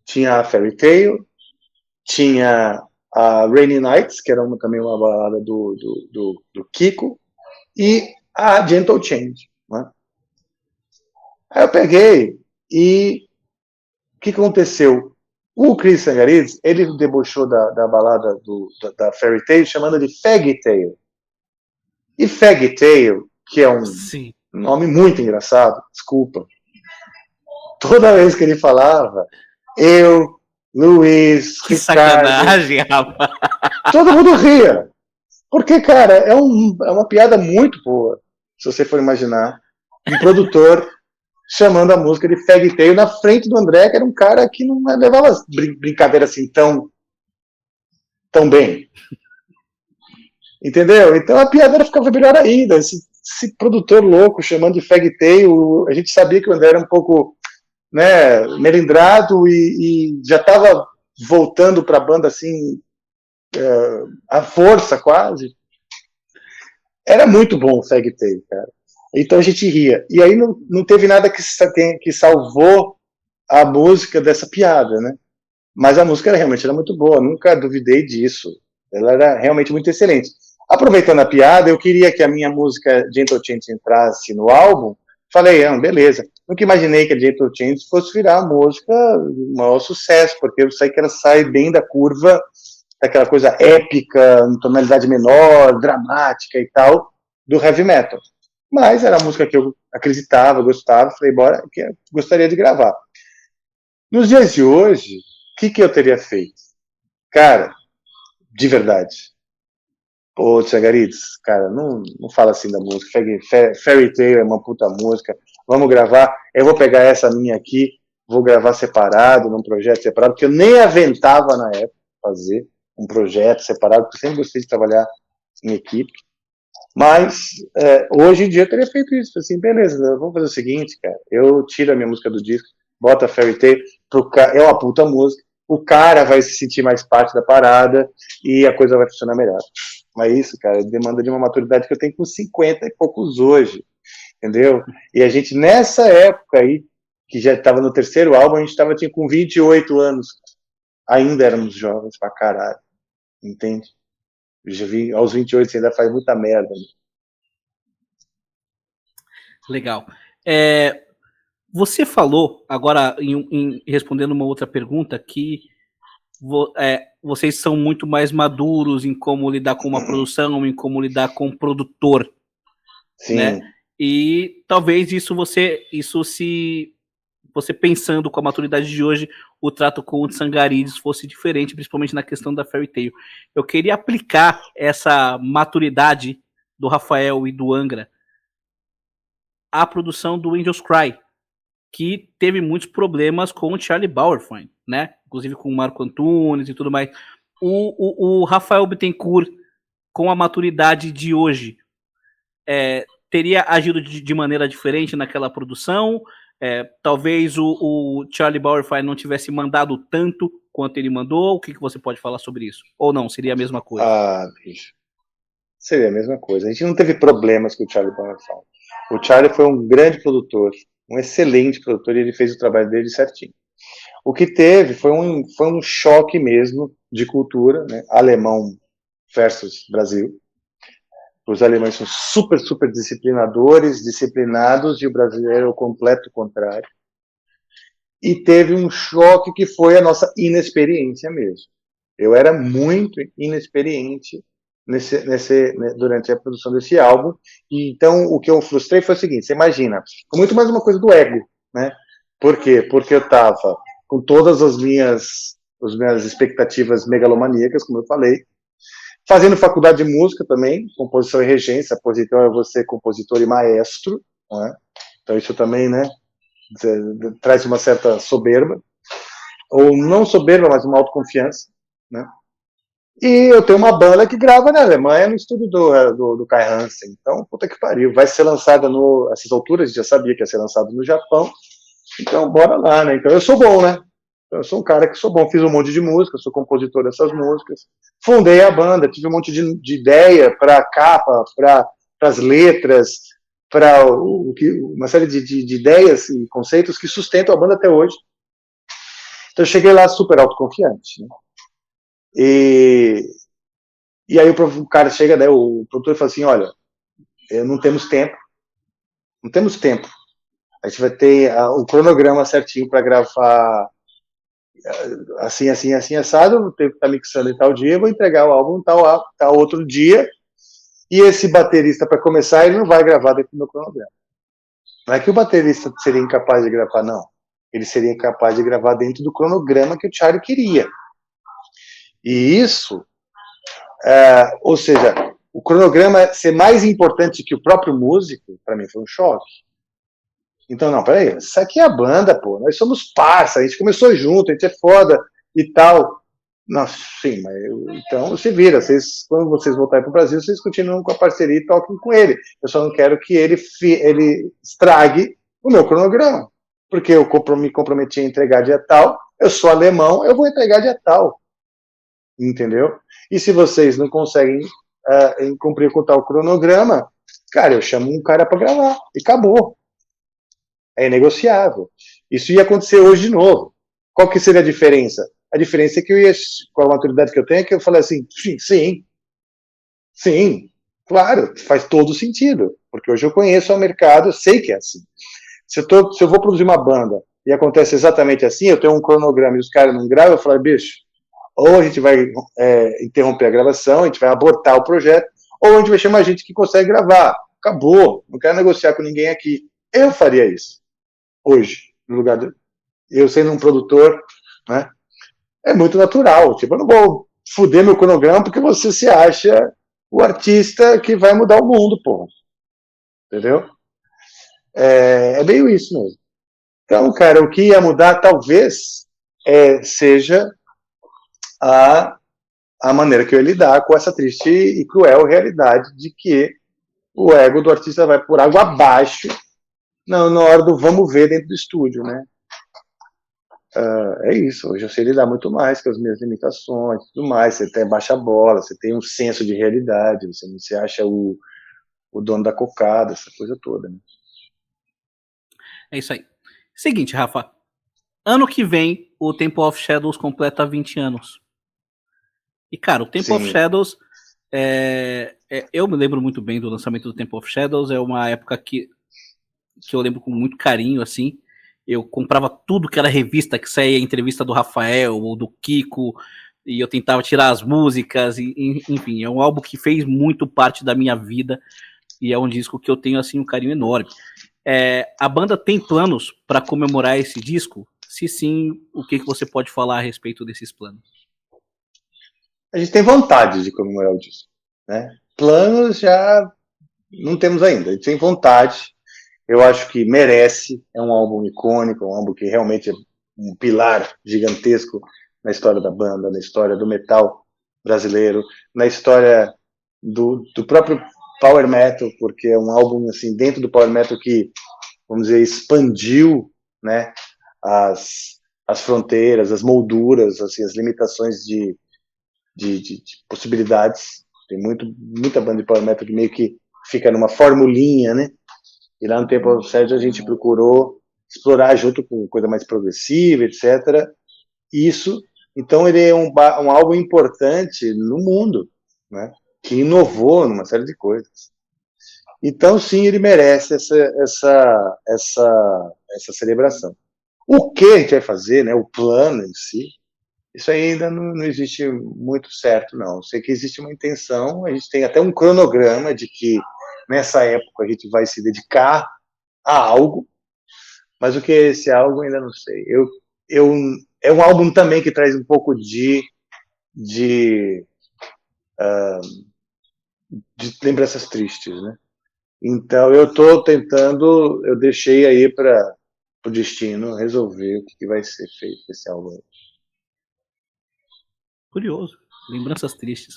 tinha a Fairy Tale, tinha a Rainy Nights, que era também uma balada do Kiko, e a Gentle Change, né? Aí eu peguei e o que aconteceu? O Chris Segarides, ele debochou da balada da Fairy Tale, chamando de Fairy Tale. E Fairy Tale, que é um Sim. nome muito engraçado, desculpa. Toda vez que ele falava, eu, Luiz, Que Ricardo, sacanagem, rapaz. todo mundo ria. Porque, cara, é uma piada muito boa, se você for imaginar. Um produtor chamando a música de Fairy Tale na frente do André, que era um cara que não levava as brincadeiras assim tão bem. Entendeu? Então a piada ficava melhor ainda. Esse produtor louco chamando de Fairy Tale, a gente sabia que o André era um pouco, né, melindrado e já estava voltando para a banda assim, à força quase. Era muito bom o Fairy Tale, cara. Então a gente ria. E aí não teve nada que salvou a música dessa piada, né? Mas a música realmente era muito boa, nunca duvidei disso. Ela era realmente muito excelente. Aproveitando a piada, eu queria que a minha música Gentle Change entrasse no álbum. Falei, beleza. Nunca imaginei que a Gentle Change fosse virar a música um maior sucesso, porque eu sei que ela sai bem da curva daquela coisa épica, em tonalidade menor, dramática e tal, do heavy metal. Mas era a música que eu acreditava, gostava, falei, bora, que eu gostaria de gravar. Nos dias de hoje, o que eu teria feito? Cara, de verdade. Ô, Tsangarides, cara, não fala assim da música. Fairy Tale é uma puta música. Vamos gravar. Eu vou pegar essa minha aqui, vou gravar separado, num projeto separado, porque eu nem aventava na época fazer um projeto separado, porque eu sempre gostei de trabalhar em equipe. Mas hoje em dia eu teria feito isso. Assim, beleza, vamos fazer o seguinte, cara. Eu tiro a minha música do disco, boto a Fairy Tale, é uma puta música, o cara vai se sentir mais parte da parada e a coisa vai funcionar melhor. Mas isso, cara, demanda de uma maturidade que eu tenho com 50 e poucos hoje, entendeu? E a gente, nessa época aí, que já estava no terceiro álbum, a gente tinha com 28 anos. Ainda éramos jovens pra caralho, entende? Eu já vi, aos 28 você ainda faz muita merda. Né? Legal. Você falou, agora, respondendo uma outra pergunta, que vocês são muito mais maduros em como lidar com uma produção, em como lidar com um produtor. Sim. Né? E talvez você pensando com a maturidade de hoje, o trato com o Tsangarides fosse diferente, principalmente na questão da Fairy Tale. Eu queria aplicar essa maturidade do Rafael e do Angra à produção do Angels Cry, que teve muitos problemas com o Charlie Bauerfeind, né? Inclusive com o Marco Antunes e tudo mais. O Rafael Bittencourt, com a maturidade de hoje, teria agido de maneira diferente naquela produção? Talvez o Charlie Bauerfeind não tivesse mandado tanto quanto ele mandou? O que você pode falar sobre isso? Ou não, seria a mesma coisa? Bicho. Seria a mesma coisa. A gente não teve problemas com o Charlie Bauerfeind. O Charlie foi um grande produtor, um excelente produtor, e ele fez o trabalho dele certinho. O que teve foi um choque mesmo de cultura, né? Alemão versus Brasil. Os alemães são super, super disciplinados, e o brasileiro é o completo contrário. E teve um choque que foi a nossa inexperiência mesmo. Eu era muito inexperiente durante a produção desse álbum. E, então, o que eu frustrei foi o seguinte: você imagina, foi muito mais uma coisa do ego, né? Por quê? Porque eu estava com todas as minhas expectativas megalomaníacas, como eu falei, fazendo faculdade de música também, composição e regência, então eu vou ser compositor e maestro, né? Então isso também, né, traz uma certa soberba, ou não soberba, mas uma autoconfiança, né? E eu tenho uma banda que grava na Alemanha, no estúdio do Kai Hansen. Então, puta que pariu. Vai ser lançada essas alturas, a gente já sabia que ia ser lançado no Japão. Então, bora lá, né? Então, eu sou bom, né? Eu sou um cara que sou bom. Fiz um monte de música, sou compositor dessas músicas. Fundei a banda, tive um monte de ideia para capa, para as letras, para uma série de ideias e conceitos que sustentam a banda até hoje. Então, eu cheguei lá super autoconfiante, né? E aí o cara chega, né, o produtor fala assim, olha, não temos tempo. A gente vai ter o cronograma certinho para gravar assim, assim, assim, assado, o tempo que tá mixando em tal dia, eu vou entregar o álbum tal outro dia, e esse baterista, para começar, ele não vai gravar dentro do meu cronograma. Não é que o baterista seria incapaz de gravar, não. Ele seria incapaz de gravar dentro do cronograma que o Charlie queria. E isso, ou seja, o cronograma ser mais importante que o próprio músico, para mim foi um choque. Então, não, peraí, isso aqui é a banda, pô, nós somos parça, a gente começou junto, a gente é foda e tal. Nossa, sim, mas então se vira, quando vocês voltarem para o Brasil, vocês continuam com a parceria e toquem com ele. Eu só não quero que ele estrague o meu cronograma, porque eu me comprometi a entregar dia tal, eu sou alemão, eu vou entregar dia tal. Entendeu? E se vocês não conseguem cumprir com tal cronograma, cara, eu chamo um cara para gravar e acabou. É negociável. Isso ia acontecer hoje de novo. Qual que seria a diferença? A diferença é que eu ia, com a maturidade que eu tenho, que eu falei assim, sim, claro, faz todo sentido, porque hoje eu conheço o mercado, eu sei que é assim. Se eu vou produzir uma banda e acontece exatamente assim, eu tenho um cronograma e os caras não gravam, eu falo, bicho, ou a gente vai interromper a gravação, a gente vai abortar o projeto, ou a gente vai chamar gente que consegue gravar. Acabou, não quero negociar com ninguém aqui. Eu faria isso, hoje, no lugar de eu sendo um produtor, né? É muito natural. Tipo, eu não vou fuder meu cronograma porque você se acha o artista que vai mudar o mundo, porra. Entendeu? É meio isso mesmo. Então, cara, o que ia mudar talvez seja a maneira que eu ia lidar com essa triste e cruel realidade de que o ego do artista vai por água abaixo na hora do vamos ver dentro do estúdio, né? É isso, hoje eu sei lidar muito mais com as minhas limitações, tudo mais, você tem baixa bola, você tem um senso de realidade, você não se acha o dono da cocada, essa coisa toda, né? É isso aí. Seguinte, Rafa, ano que vem o Temple of Shadows completa 20 anos. E cara, o Temple of Shadows, eu me lembro muito bem do lançamento do Temple of Shadows, é uma época que eu lembro com muito carinho, assim. Eu comprava tudo que era revista, que saía entrevista do Rafael ou do Kiko, e eu tentava tirar as músicas, enfim, é um álbum que fez muito parte da minha vida, e é um disco que eu tenho, assim, um carinho enorme. A banda tem planos para comemorar esse disco? Se sim, o que você pode falar a respeito desses planos? A gente tem vontade de comemorar o disco, né? Planos já não temos ainda, a gente tem vontade. Eu acho que merece, é um álbum icônico, um álbum que realmente é um pilar gigantesco na história da banda, na história do metal brasileiro, na história do próprio Power Metal, porque é um álbum assim dentro do Power Metal que, vamos dizer, expandiu, né, as fronteiras, as molduras, assim, as limitações de possibilidades. Tem muita banda de Power Metal que meio que fica numa formulinha, né? E lá no Temple of Shadows a gente procurou explorar junto com coisa mais progressiva, etc. Isso, então ele é um álbum importante no mundo, né? Que inovou numa série de coisas. Então, sim, ele merece essa celebração. O que a gente vai fazer, né? O plano em si, Isso ainda não existe muito certo, não. Sei que existe uma intenção, a gente tem até um cronograma de que nessa época a gente vai se dedicar a algo, mas o que é esse algo ainda não sei. Eu, é um álbum também que traz um pouco de, de lembranças tristes, né? Então eu estou tentando, eu deixei aí para o destino resolver o que vai ser feito com esse álbum. Curioso. Lembranças tristes.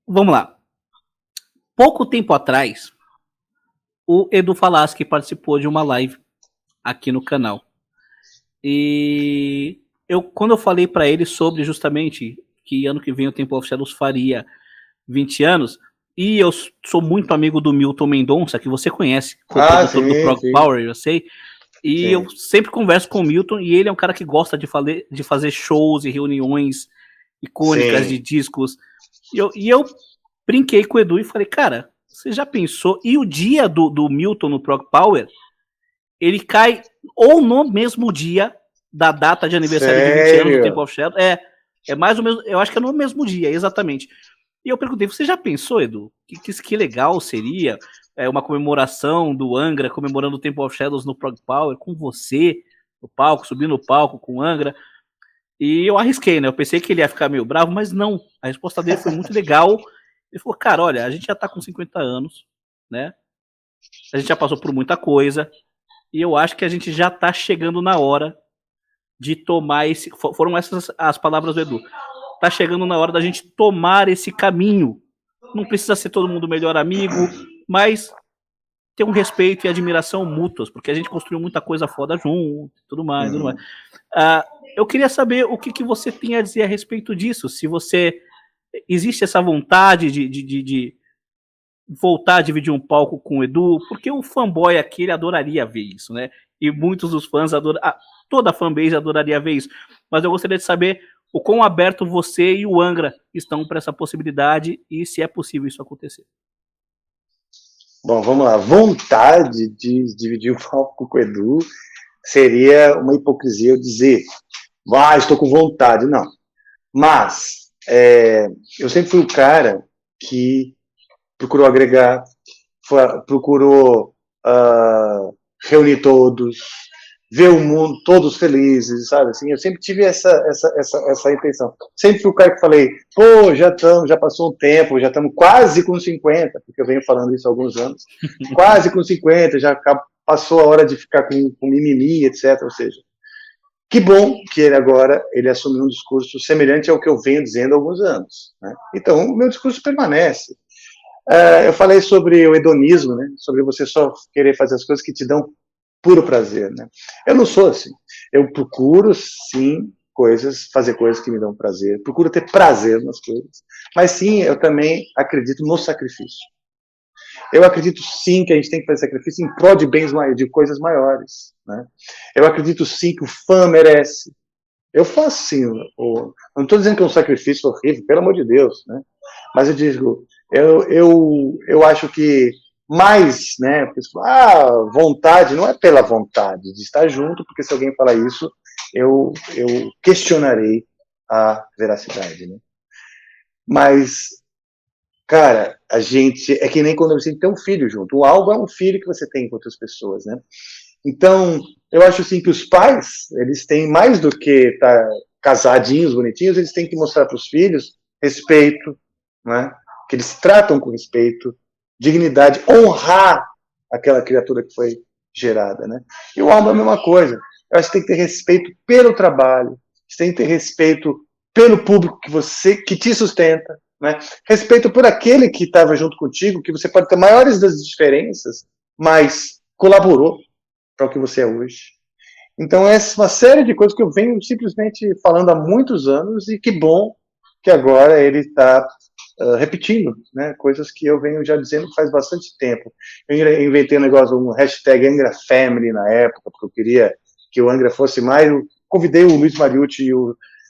Vamos lá. Pouco tempo atrás, o Edu Falaschi participou de uma live aqui no canal. E quando eu falei para ele sobre justamente que ano que vem o Temple of Shadows faria 20 anos, e eu sou muito amigo do Milton Mendonça, que você conhece, co-produtor do Prog Power, eu sei, e eu sempre converso com o Milton, e ele é um cara que gosta de fazer shows e reuniões icônicas de discos, e eu brinquei com o Edu e falei, cara, você já pensou? E o dia do Milton no Prog Power, ele cai ou no mesmo dia da data de aniversário de 20 anos do Temple of Shadows. É mais ou menos, eu acho que é no mesmo dia, exatamente. E eu perguntei, você já pensou, Edu? Que legal seria uma comemoração do Angra, comemorando o Temple of Shadows no Prog Power, com você no palco, subindo no palco com o Angra. E eu arrisquei, né? Eu pensei que ele ia ficar meio bravo, mas não. A resposta dele foi muito legal. Ele falou, cara, olha, a gente já tá com 50 anos, né? A gente já passou por muita coisa. E eu acho que a gente já tá chegando na hora de tomar esse... Foram essas as palavras do Edu. Tá chegando na hora da gente tomar esse caminho. Não precisa ser todo mundo melhor amigo, mas ter um respeito e admiração mútuos, porque a gente construiu muita coisa foda junto, tudo mais, tudo mais. Eu queria saber o que você tem a dizer a respeito disso, se você... Existe essa vontade de voltar a dividir um palco com o Edu, porque o fanboy aqui, ele adoraria ver isso, né? E muitos dos fãs toda a fanbase adoraria ver isso. Mas eu gostaria de saber o quão aberto você e o Angra estão para essa possibilidade e se é possível isso acontecer. Bom, vamos lá. Vontade de dividir o palco com o Edu seria uma hipocrisia eu dizer, estou com vontade. Não. Mas eu sempre fui o cara que procurou agregar, procurou reunir todos, ver o mundo todos felizes, sabe? Assim, eu sempre tive essa intenção. Sempre fui o cara que falei, pô, já passou um tempo, já estamos quase com 50, porque eu venho falando isso há alguns anos, quase com 50, já passou a hora de ficar com mimimi, etc. Ou seja, que bom que ele assumiu um discurso semelhante ao que eu venho dizendo há alguns anos, né? Então, o meu discurso permanece. Eu falei sobre o hedonismo, né? Sobre você só querer fazer as coisas que te dão puro prazer, né? Eu não sou assim. Eu procuro, sim, fazer coisas que me dão prazer, procuro ter prazer nas coisas, mas sim, eu também acredito no sacrifício. Eu acredito sim que a gente tem que fazer sacrifício em prol de bens de coisas maiores, né? Eu acredito sim que o fã merece. Eu faço sim. Não estou dizendo que é um sacrifício horrível, pelo amor de Deus, né? Mas eu digo, eu acho que mais, né? Vontade não é pela vontade de estar junto, porque se alguém falar isso, eu questionarei a veracidade, né? Mas, cara, a gente é que nem quando você tem um filho junto. O algo é um filho que você tem com outras pessoas, né? Então, eu acho assim que os pais, eles têm mais do que estar casadinhos, bonitinhos, eles têm que mostrar para os filhos respeito, né? Que eles tratam com respeito, dignidade, honrar aquela criatura que foi gerada, né? E o alma é a mesma coisa. Eu acho que tem que ter respeito pelo trabalho, você tem que ter respeito pelo público que te sustenta, né? Respeito por aquele que estava junto contigo, que você pode ter maiores das diferenças, mas colaborou para o que você é hoje. Então, essa é uma série de coisas que eu venho simplesmente falando há muitos anos e que bom que agora ele está repetindo, né? Coisas que eu venho já dizendo faz bastante tempo. Eu inventei um hashtag Angra Family na época, porque eu queria que o Angra fosse mais... Eu convidei o Luiz Mariucci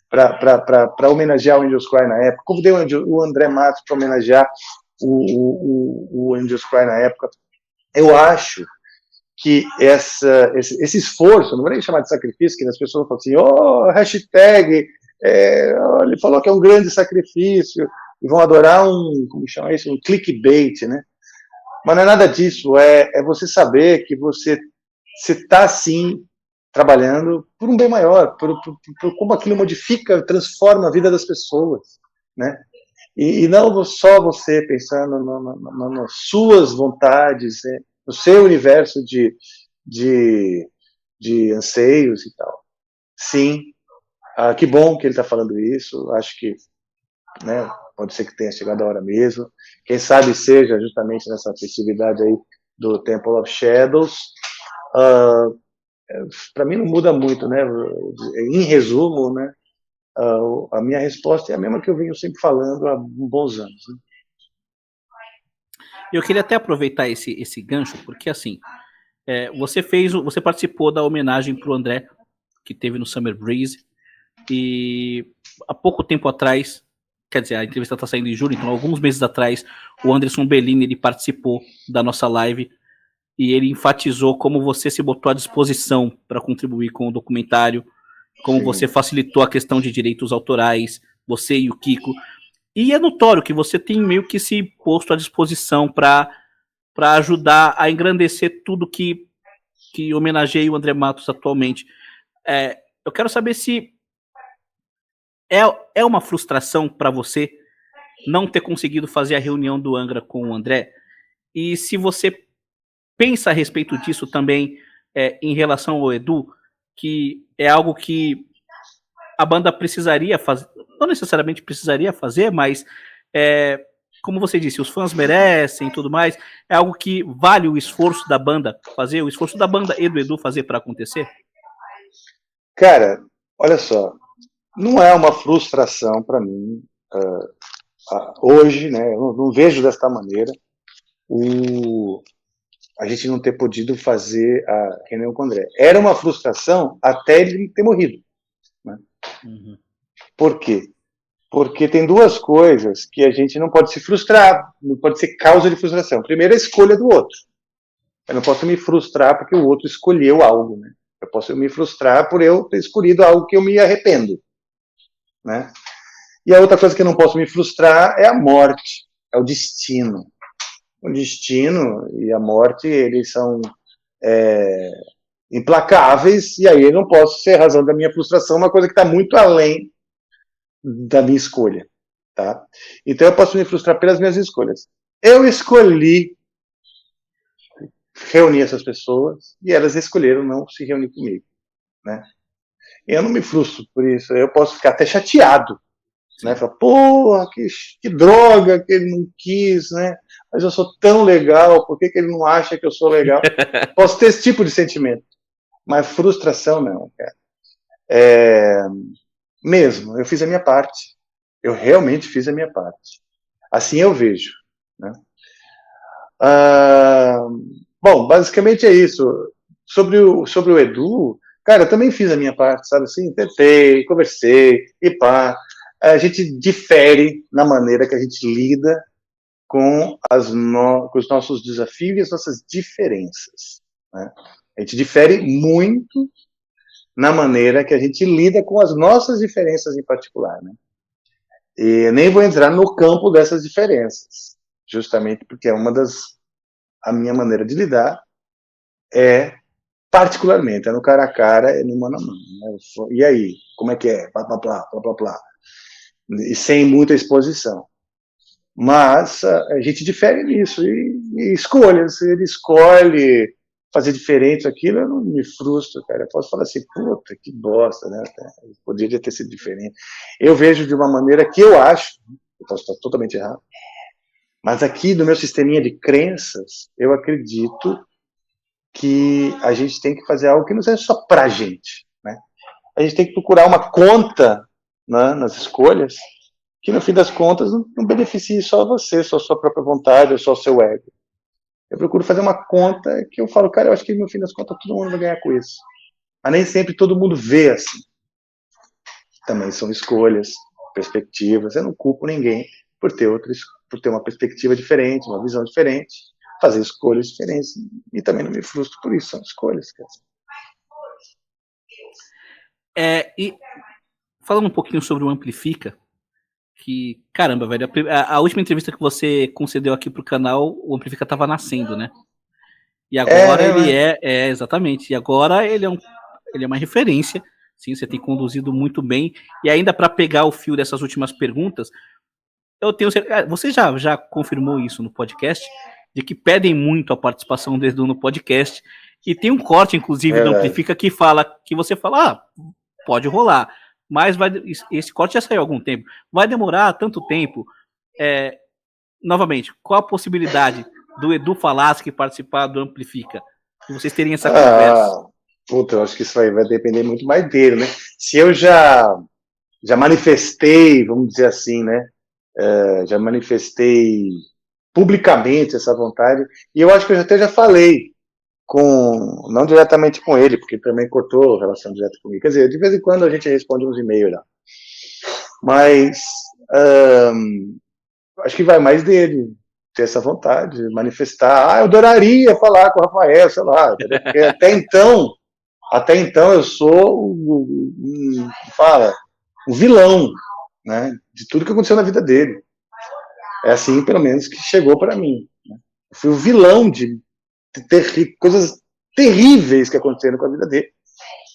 para homenagear o Angels Cry na época, convidei o André Matos para homenagear o Angels Cry na época. Eu acho que esse esforço, não vou nem chamar de sacrifício, que as pessoas falam assim, hashtag, ele falou que é um grande sacrifício, e vão adorar como chama isso, um clickbait, né? Mas não é nada disso, é você saber que você está, sim, trabalhando por um bem maior, por como aquilo modifica, transforma a vida das pessoas, né? E não só você pensando nas suas vontades, né? No seu universo de anseios e tal. Sim, que bom que ele está falando isso, acho que, né, pode ser que tenha chegado a hora mesmo, quem sabe seja justamente nessa festividade aí do Temple of Shadows. Para mim não muda muito, né? Em resumo, né, a minha resposta é a mesma que eu venho sempre falando há bons anos. Né? Eu queria até aproveitar esse gancho, porque assim, você participou da homenagem para o André, que teve no Summer Breeze, e há pouco tempo atrás, quer dizer, a entrevista está saindo em julho, então alguns meses atrás, o Anderson Bellini, ele participou da nossa live, e ele enfatizou como você se botou à disposição para contribuir com o documentário, como Sim. você facilitou a questão de direitos autorais, você e o Kiko. E é notório que você tem meio que se posto à disposição para ajudar a engrandecer tudo que homenageia o André Matos atualmente. Eu quero saber se é uma frustração para você não ter conseguido fazer a reunião do Angra com o André, e se você pensa a respeito disso também em relação ao Edu, que é algo que a banda precisaria fazer, não necessariamente precisaria fazer, mas como você disse, os fãs merecem e tudo mais, é algo que vale o esforço da banda fazer, o esforço da banda e do Edu fazer para acontecer? Cara, olha só, não é uma frustração para mim hoje, né? Eu não vejo desta maneira a gente não ter podido fazer a reunião com o André. Era uma frustração até ele ter morrido. Né? Uhum. Por quê? Porque tem duas coisas que a gente não pode se frustrar, não pode ser causa de frustração. Primeiro, a escolha do outro. Eu não posso me frustrar porque o outro escolheu algo. Né? Eu posso me frustrar por eu ter escolhido algo que eu me arrependo. Né? E a outra coisa que eu não posso me frustrar é a morte, é o destino. O destino e a morte, eles são implacáveis, e aí eu não posso ser a razão da minha frustração, uma coisa que está muito além da minha escolha. Tá? Então eu posso me frustrar pelas minhas escolhas. Eu escolhi reunir essas pessoas e elas escolheram não se reunir comigo. Né? Eu não me frustro por isso, eu posso ficar até chateado. Né? Falar, porra, que droga que ele não quis, né? Mas eu sou tão legal, por que ele não acha que eu sou legal? Posso ter esse tipo de sentimento. Mas frustração não, cara. Mesmo, eu fiz a minha parte. Eu realmente fiz a minha parte. Assim eu vejo. Né? Bom, basicamente é isso. Sobre o Edu, cara, eu também fiz a minha parte, sabe assim? Tentei, conversei, e pá. A gente difere na maneira que a gente lida com os nossos desafios e as nossas diferenças. Né? A gente difere muito na maneira que a gente lida com as nossas diferenças em particular. Né? E nem vou entrar no campo dessas diferenças, justamente porque a minha maneira de lidar particularmente, é no cara a cara, é no mano a mano. Né? E aí, como é que é? Plá, plá, plá, plá, plá, plá. E sem muita exposição. Mas a gente difere nisso, e escolhas, ele escolhe fazer diferente aquilo, eu não me frustro, cara. Eu posso falar assim, puta, que bosta, né? Poderia ter sido diferente. Eu vejo de uma maneira que eu acho, eu posso estar totalmente errado, mas aqui no meu sisteminha de crenças, eu acredito que a gente tem que fazer algo que não seja só pra gente, né? A gente tem que procurar uma conta, né, nas escolhas, que no fim das contas não beneficie só você, só a sua própria vontade, ou só o seu ego. Eu procuro fazer uma conta que eu falo, cara, eu acho que no fim das contas todo mundo vai ganhar com isso. Mas nem sempre todo mundo vê assim. Também são escolhas, perspectivas. Eu não culpo ninguém por ter uma perspectiva diferente, uma visão diferente. fazer escolhas diferentes. E também não me frustro por isso, são escolhas. E falando um pouquinho sobre o Amplifica, que, caramba, velho, a última entrevista que você concedeu aqui pro canal, o Amplifica tava nascendo, né? E agora exatamente, e agora ele é uma referência, sim, você tem conduzido muito bem, e ainda para pegar o fio dessas últimas perguntas, eu tenho certeza, você já confirmou isso no podcast, de que pedem muito a participação do Edu no podcast, e tem um corte, inclusive, do Amplifica que você fala, pode rolar, mas esse corte já saiu há algum tempo, vai demorar tanto tempo, novamente, qual a possibilidade do Edu Falaschi participar do Amplifica? E vocês terem essa conversa? Puta, eu acho que isso aí vai depender muito mais dele, né? Se eu já manifestei, vamos dizer assim, né? Já manifestei publicamente essa vontade, e eu acho que eu até já falei, não diretamente com ele, porque também cortou a relação direta comigo. Quer dizer, de vez em quando a gente responde uns e-mails lá. Mas acho que vai mais dele ter essa vontade, manifestar. Eu adoraria falar com o Rafael, sei lá. Porque até então eu sou um vilão, né, de tudo que aconteceu na vida dele. É assim, pelo menos, que chegou para mim. Né? Eu fui o vilão de coisas terríveis que aconteceram com a vida dele.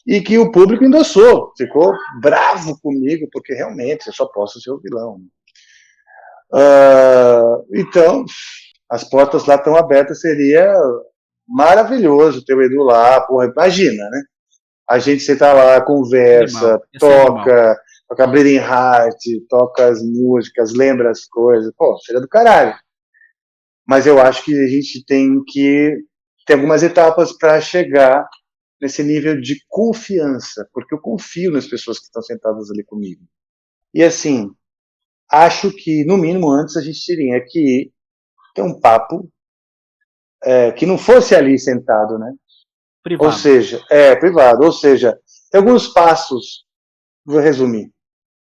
E que o público endossou, ficou bravo comigo, porque realmente eu só posso ser o vilão. Então, as portas lá estão abertas, seria maravilhoso ter o Edu lá, porra, imagina, né? A gente senta lá, conversa, toca Bleeding Heart, toca as músicas, lembra as coisas, pô, seria do caralho. Mas eu acho que a gente tem que ter algumas etapas para chegar nesse nível de confiança, porque eu confio nas pessoas que estão sentadas ali comigo. E assim, acho que, no mínimo, antes a gente teria que ter um papo que não fosse ali sentado, né? Privado. Ou seja, privado. Ou seja, tem alguns passos, vou resumir,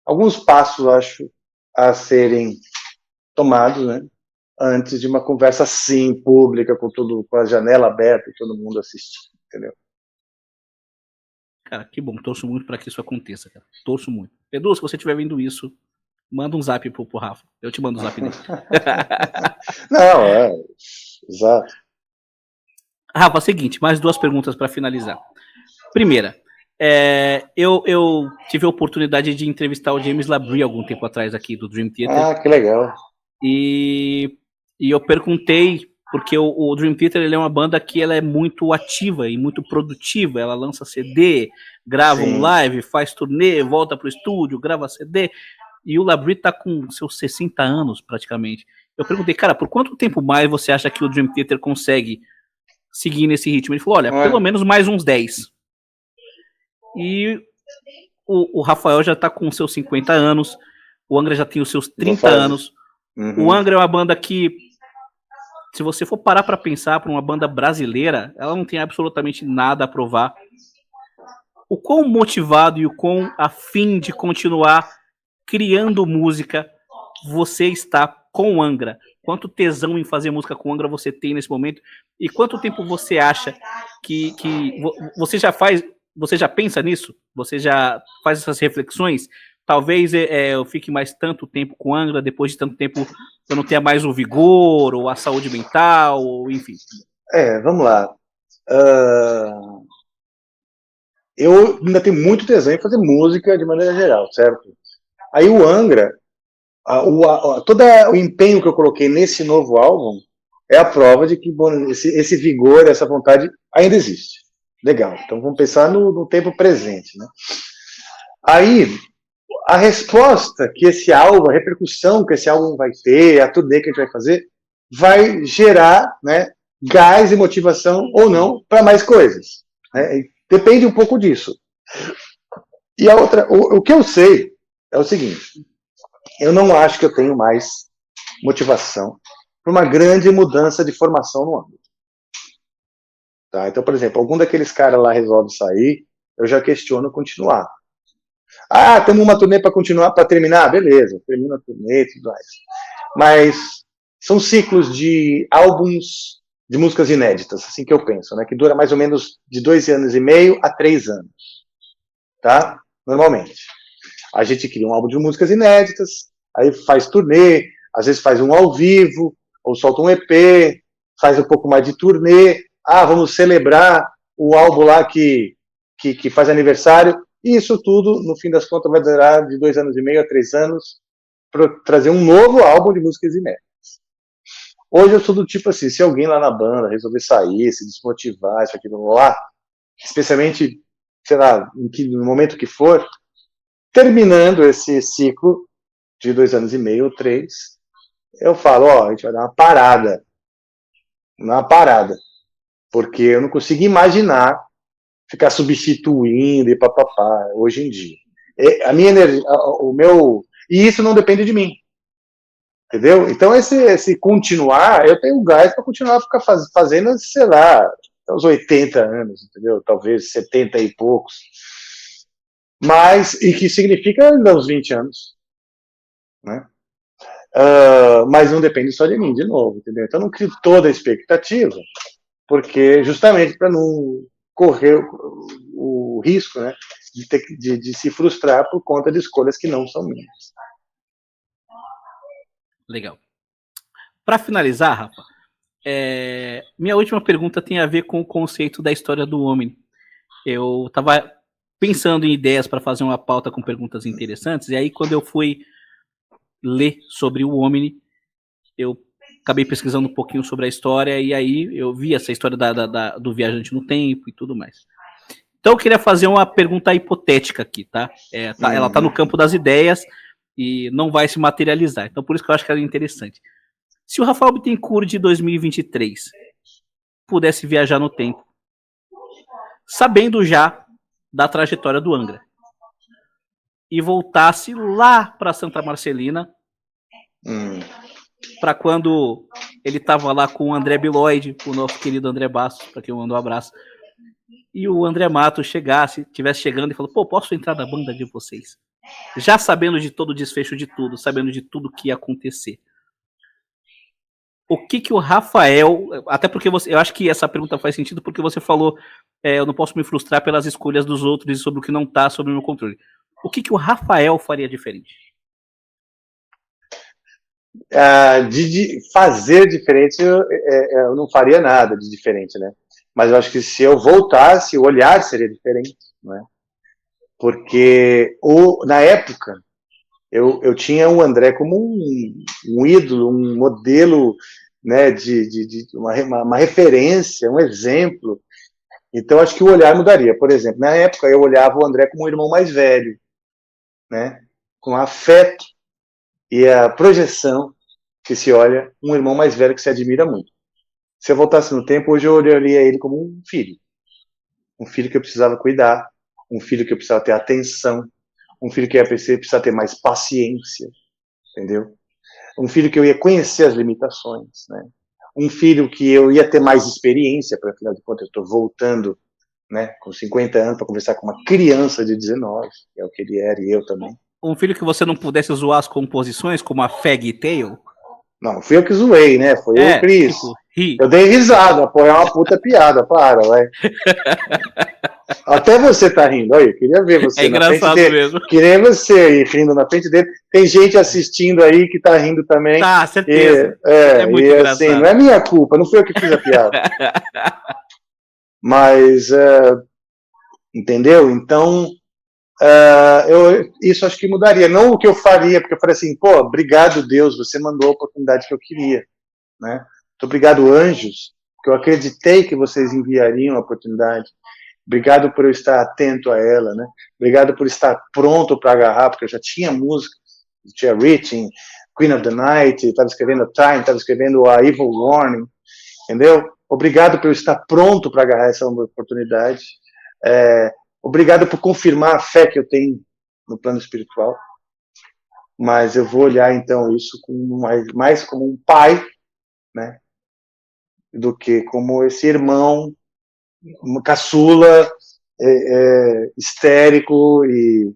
alguns passos, acho, a serem tomados, né? Antes de uma conversa assim, pública, com a janela aberta e todo mundo assistindo, entendeu? Cara, que bom, torço muito para que isso aconteça, cara. Torço muito. Edu, se você estiver vendo isso, manda um zap pro Rafa. Eu te mando um zap dele. Não, exato. Rafa, seguinte, mais 2 perguntas para finalizar. Primeira, eu tive a oportunidade de entrevistar o James Labrie algum tempo atrás aqui do Dream Theater. Que legal. E eu perguntei, porque o Dream Theater ele é uma banda que ela é muito ativa e muito produtiva. Ela lança CD, grava um live, faz turnê, volta pro estúdio, grava CD. E o Labrie tá com seus 60 anos, praticamente. Eu perguntei, cara, por quanto tempo mais você acha que o Dream Theater consegue seguir nesse ritmo? Ele falou, olha, pelo menos mais uns 10. E o Rafael já tá com seus 50 anos, o Angra já tem os seus 30 anos. Uhum. O Angra é uma banda que, se você for parar para pensar, para uma banda brasileira, ela não tem absolutamente nada a provar. O quão motivado e o quão afim de continuar criando música você está com o Angra? Quanto tesão em fazer música com o Angra você tem nesse momento? E quanto tempo você acha que você já faz, você já pensa nisso? Você já faz essas reflexões? Talvez eu fique mais tanto tempo com o Angra, depois de tanto tempo eu não tenha mais o vigor, ou a saúde mental, ou enfim. Vamos lá. Eu ainda tenho muito tesão em fazer música de maneira geral, certo? Aí o Angra, todo o empenho que eu coloquei nesse novo álbum é a prova de que esse vigor, essa vontade ainda existe. Legal. Então vamos pensar no tempo presente, né? Aí, a resposta que esse álbum, a repercussão que esse álbum vai ter, a turnê que a gente vai fazer, vai gerar, né, gás e motivação ou não para mais coisas. Né? Depende um pouco disso. E a outra, o que eu sei é o seguinte: eu não acho que eu tenho mais motivação para uma grande mudança de formação no âmbito. Tá? Então, por exemplo, algum daqueles caras lá resolve sair, eu já questiono continuar. Temos uma turnê para continuar, para terminar? Beleza, termina a turnê e tudo mais. Mas são ciclos de álbuns de músicas inéditas, assim que eu penso, né? Que dura mais ou menos de 2 anos e meio a 3 anos, tá? Normalmente. A gente cria um álbum de músicas inéditas, aí faz turnê, às vezes faz um ao vivo, ou solta um EP, faz um pouco mais de turnê. Ah, vamos celebrar o álbum lá que faz aniversário. E isso tudo, no fim das contas, vai durar de 2 anos e meio a 3 anos para trazer um novo álbum de músicas inéditas. Hoje eu sou do tipo assim, se alguém lá na banda resolver sair, se desmotivar, isso aqui, lá, especialmente, sei lá, no momento que for, terminando esse ciclo de 2 anos e meio ou 3, eu falo, a gente vai dar uma parada, porque eu não consigo imaginar ficar substituindo e papapá hoje em dia. A minha energia, o meu, e isso não depende de mim, entendeu? Então esse continuar, eu tenho gás para continuar ficar fazendo, sei lá, até os 80 anos, entendeu? Talvez 70 e poucos. Mas, e que significa ainda uns 20 anos, né? Mas não depende só de mim, de novo, entendeu? Então não crio toda a expectativa, porque justamente para não correr o risco, né, de se frustrar por conta de escolhas que não são minhas. Legal. Para finalizar, Rafa, minha última pergunta tem a ver com o conceito da história do homem. Eu estava pensando em ideias para fazer uma pauta com perguntas interessantes, e aí quando eu fui ler sobre o Omni, eu acabei pesquisando um pouquinho sobre a história, e aí eu vi essa história do viajante no tempo e tudo mais. Então eu queria fazer uma pergunta hipotética aqui, tá? Ela tá no campo das ideias e não vai se materializar, então por isso que eu acho que ela é interessante. Se o Rafael Bittencourt de 2023 pudesse viajar no tempo, sabendo já da trajetória do Angra, e voltasse lá para Santa Marcelina, para quando ele estava lá com o André Biloide, o nosso querido André Bastos, para quem eu mando um abraço, e o André Matos estivesse chegando e falou, pô, posso entrar na banda de vocês? Já sabendo de todo o desfecho de tudo, sabendo de tudo que ia acontecer. O que o Rafael, até porque eu acho que essa pergunta faz sentido porque você falou, eu não posso me frustrar pelas escolhas dos outros e sobre o que não está sob o meu controle. O que o Rafael faria diferente? De fazer diferente, eu não faria nada de diferente, né? Mas eu acho que se eu voltasse, o olhar seria diferente, né? Porque na época eu tinha o André como um ídolo, um modelo, né, de uma referência, um exemplo. Então acho que o olhar mudaria. Por exemplo, na época eu olhava o André como um irmão mais velho, né, com afeto e a projeção que se olha um irmão mais velho que se admira muito. Se eu voltasse no tempo, hoje eu olharia ele como um filho que eu precisava cuidar, um filho que eu precisava ter atenção, um filho que eu ia precisar ter mais paciência, entendeu? Um filho que eu ia conhecer as limitações, né? Um filho que eu ia ter mais experiência, porque afinal de contas eu estou voltando, né, com 50 anos para conversar com uma criança de 19, que é o que ele era e eu também. Um filho que você não pudesse zoar as composições, como a Fag Tale? Não, fui eu que zoei, né? Foi o Cris. Tipo, eu dei risada, pô, é uma puta piada, para, vai. Até você tá rindo, olha, eu queria ver você na frente dele. Mesmo. Queria você aí rindo na frente dele. Tem gente assistindo aí que tá rindo também. Tá, certeza. É muito engraçado. Assim, não é minha culpa, não fui eu que fiz a piada. Mas, entendeu? Então, isso acho que mudaria. Não o que eu faria, porque eu falei assim, pô, obrigado Deus, você mandou a oportunidade que eu queria, né? Muito obrigado anjos, porque eu acreditei que vocês enviariam a oportunidade. Obrigado por eu estar atento a ela, né? Obrigado por estar pronto para agarrar, porque eu já tinha música, tinha Reaching, Queen of the Night, estava escrevendo Time, estava escrevendo a Evil Warning, entendeu? Obrigado por eu estar pronto para agarrar essa oportunidade. Obrigado por confirmar a fé que eu tenho no plano espiritual. Mas eu vou olhar então isso mais como um pai, né? Do que como esse irmão caçula, histérico e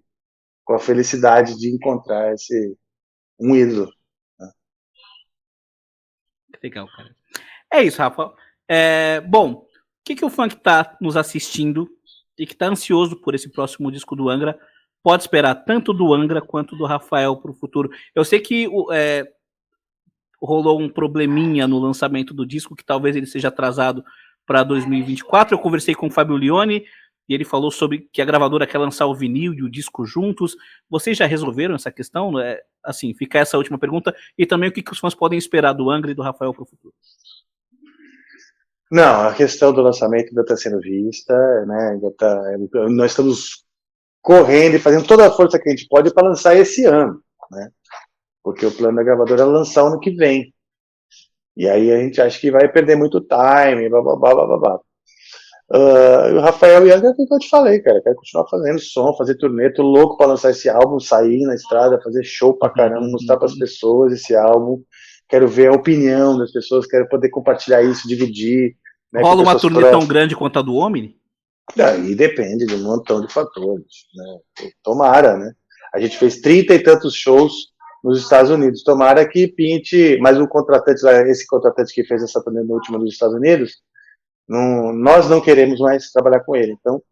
com a felicidade de encontrar um ídolo. Legal, cara. É isso, Rafa. Bom, o que o fã que tá nos assistindo e que tá ansioso por esse próximo disco do Angra pode esperar tanto do Angra quanto do Rafael para o futuro? Eu sei que rolou um probleminha no lançamento do disco, que talvez ele seja atrasado para 2024. Eu conversei com o Fábio Lione e ele falou sobre que a gravadora quer lançar o vinil e o disco juntos. Vocês já resolveram essa questão? Assim, fica essa última pergunta. E também o que os fãs podem esperar do Angra e do Rafael para o futuro? Não, a questão do lançamento ainda está sendo vista, né? Nós estamos correndo e fazendo toda a força que a gente pode para lançar esse ano, né? Porque o plano da gravadora é lançar ano que vem. E aí a gente acha que vai perder muito time, blá. O Rafael e Angra, é o que eu te falei, cara. Quero continuar fazendo som, fazer turnê. Tô louco pra lançar esse álbum, sair na estrada, fazer show pra caramba, mostrar pras pessoas esse álbum. Quero ver a opinião das pessoas, quero poder compartilhar isso, dividir. Né, rola uma turnê tão grande quanto a do Omni? Daí depende de um montão de fatores. Né? Tomara, né? A gente fez 30 e tantos shows nos Estados Unidos. Tomara que pinte, mas o contratante, esse contratante que fez essa turnê no último nos Estados Unidos, nós não queremos mais trabalhar com ele. Então,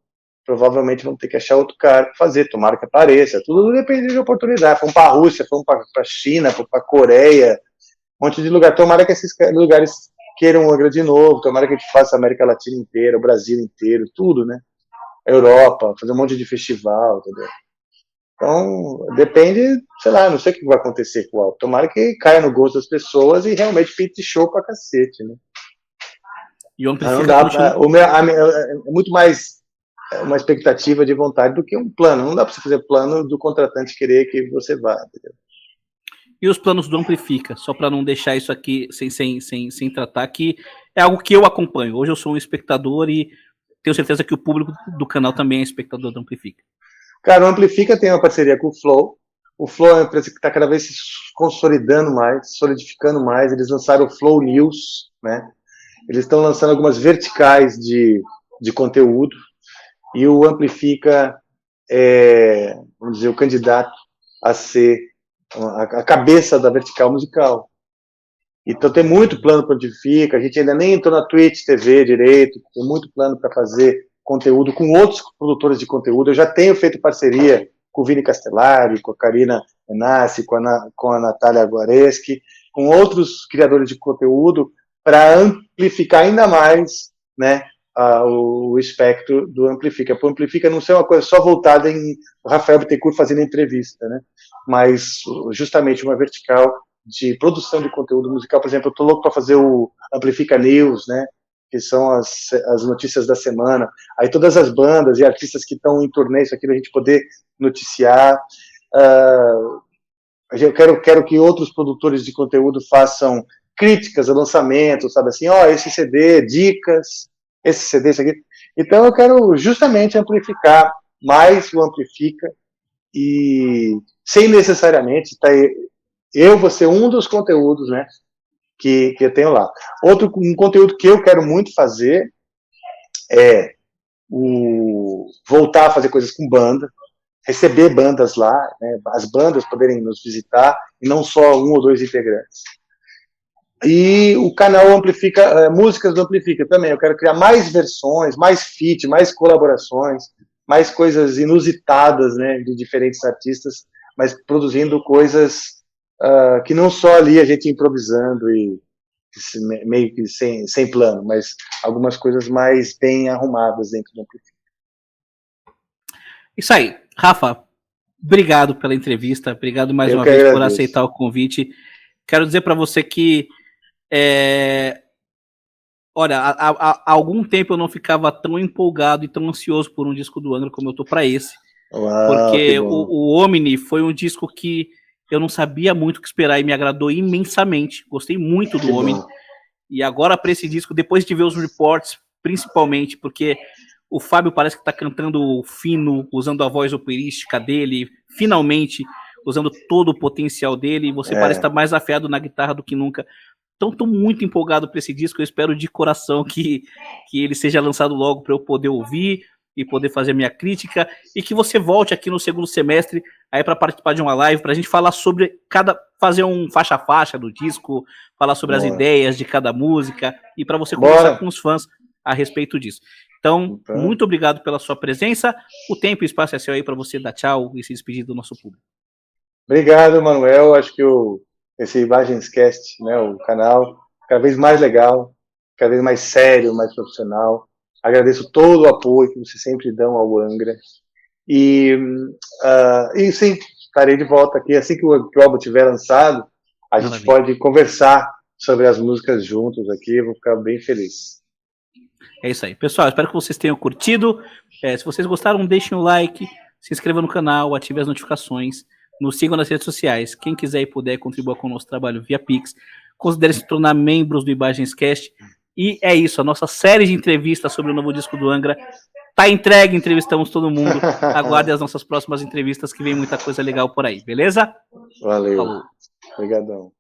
provavelmente vamos ter que achar outro cara para fazer. Tomara que apareça. Tudo depende de oportunidade. Fomos para a Rússia, fomos para a China, fomos para a Coreia, um monte de lugar. Tomara que esses lugares queiram o Angra de novo. Tomara que a gente faça a América Latina inteira, o Brasil inteiro, tudo, né? A Europa, fazer um monte de festival, entendeu? Então, depende, sei lá, não sei o que vai acontecer com o álbum. Tomara que caia no gosto das pessoas e realmente pinte show pra cacete, né? E o não dá, é muito mais uma expectativa de vontade do que um plano. Não dá pra você fazer plano do contratante querer que você vá, entendeu? E os planos do Amplifica, só para não deixar isso aqui sem tratar, que é algo que eu acompanho. Hoje eu sou um espectador e tenho certeza que o público do canal também é espectador do Amplifica. Cara, o Amplifica tem uma parceria com o Flow. O Flow é uma empresa que está cada vez se consolidando mais, solidificando mais. Eles lançaram o Flow News, né? Eles estão lançando algumas verticais de conteúdo. E o Amplifica é, vamos dizer, o candidato a ser a cabeça da vertical musical. Então tem muito plano para o Amplifica. A gente ainda nem entrou na Twitch TV direito. Tem muito plano para fazer conteúdo com outros produtores de conteúdo. Eu já tenho feito parceria com o Vini Castellari, com a Karina Menassi, com a Natália Guareschi, com outros criadores de conteúdo para amplificar ainda mais, né, o espectro do Amplifica. Para o Amplifica não ser uma coisa só voltada em o Rafael Bittencourt fazendo entrevista, né, mas justamente uma vertical de produção de conteúdo musical. Por exemplo, eu estou louco para fazer o Amplifica News, né, que são as notícias da semana, aí todas as bandas e artistas que estão em turnê, isso aqui a gente poder noticiar. Eu quero que outros produtores de conteúdo façam críticas a lançamentos, sabe assim, esse CD, dicas, esse CD, isso aqui. Então eu quero justamente amplificar mais o Amplifica e sem necessariamente eu vou ser um dos conteúdos, né, que eu tenho lá. Um conteúdo que eu quero muito fazer é voltar a fazer coisas com banda, receber bandas lá, né, as bandas poderem nos visitar, e não só um ou dois integrantes. E o canal Amplifica, músicas do Amplifica também. Eu quero criar mais versões, mais feat, mais colaborações, mais coisas inusitadas, né, de diferentes artistas, mas produzindo coisas que não só ali a gente improvisando e meio que sem plano, mas algumas coisas mais bem arrumadas dentro do Amplifica. Isso aí. Rafa, obrigado pela entrevista, obrigado mais uma vez por aceitar o convite. Quero dizer para você que olha, há algum tempo eu não ficava tão empolgado e tão ansioso por um disco do Angra como eu tô para esse. Uau, porque o Omni foi um disco que eu não sabia muito o que esperar e me agradou imensamente. Gostei muito do Omni. E agora para esse disco, depois de ver os reports, principalmente, porque o Fábio parece que está cantando fino, usando a voz operística dele, finalmente usando todo o potencial dele, e você parece estar mais afiado na guitarra do que nunca. Então estou muito empolgado para esse disco, eu espero de coração que ele seja lançado logo para eu poder ouvir e poder fazer a minha crítica, e que você volte aqui no segundo semestre aí para participar de uma live, para a gente falar sobre fazer um faixa a faixa do disco, falar sobre as ideias de cada música, e para você conversar com os fãs a respeito disso. Então, muito obrigado pela sua presença. O tempo e o espaço é seu aí para você dar tchau e se despedir do nosso público. Obrigado, Manuel. Acho que esse Imagenscast, né, o canal, cada vez mais legal, cada vez mais sério, mais profissional. Agradeço todo o apoio que vocês sempre dão ao Angra. E sim, estarei de volta aqui. Assim que o álbum estiver lançado, a gente pode conversar sobre as músicas juntos aqui. Eu vou ficar bem feliz. É isso aí. Pessoal, espero que vocês tenham curtido. Se vocês gostaram, deixem o like, se inscrevam no canal, ativem as notificações, nos sigam nas redes sociais. Quem quiser e puder contribuir com o nosso trabalho via Pix, considere se tornar membros do Imagenscast. E é isso, a nossa série de entrevistas sobre o novo disco do Angra tá entregue, entrevistamos todo mundo. Aguardem as nossas próximas entrevistas, que vem muita coisa legal por aí, beleza? Valeu. Falou. Obrigadão.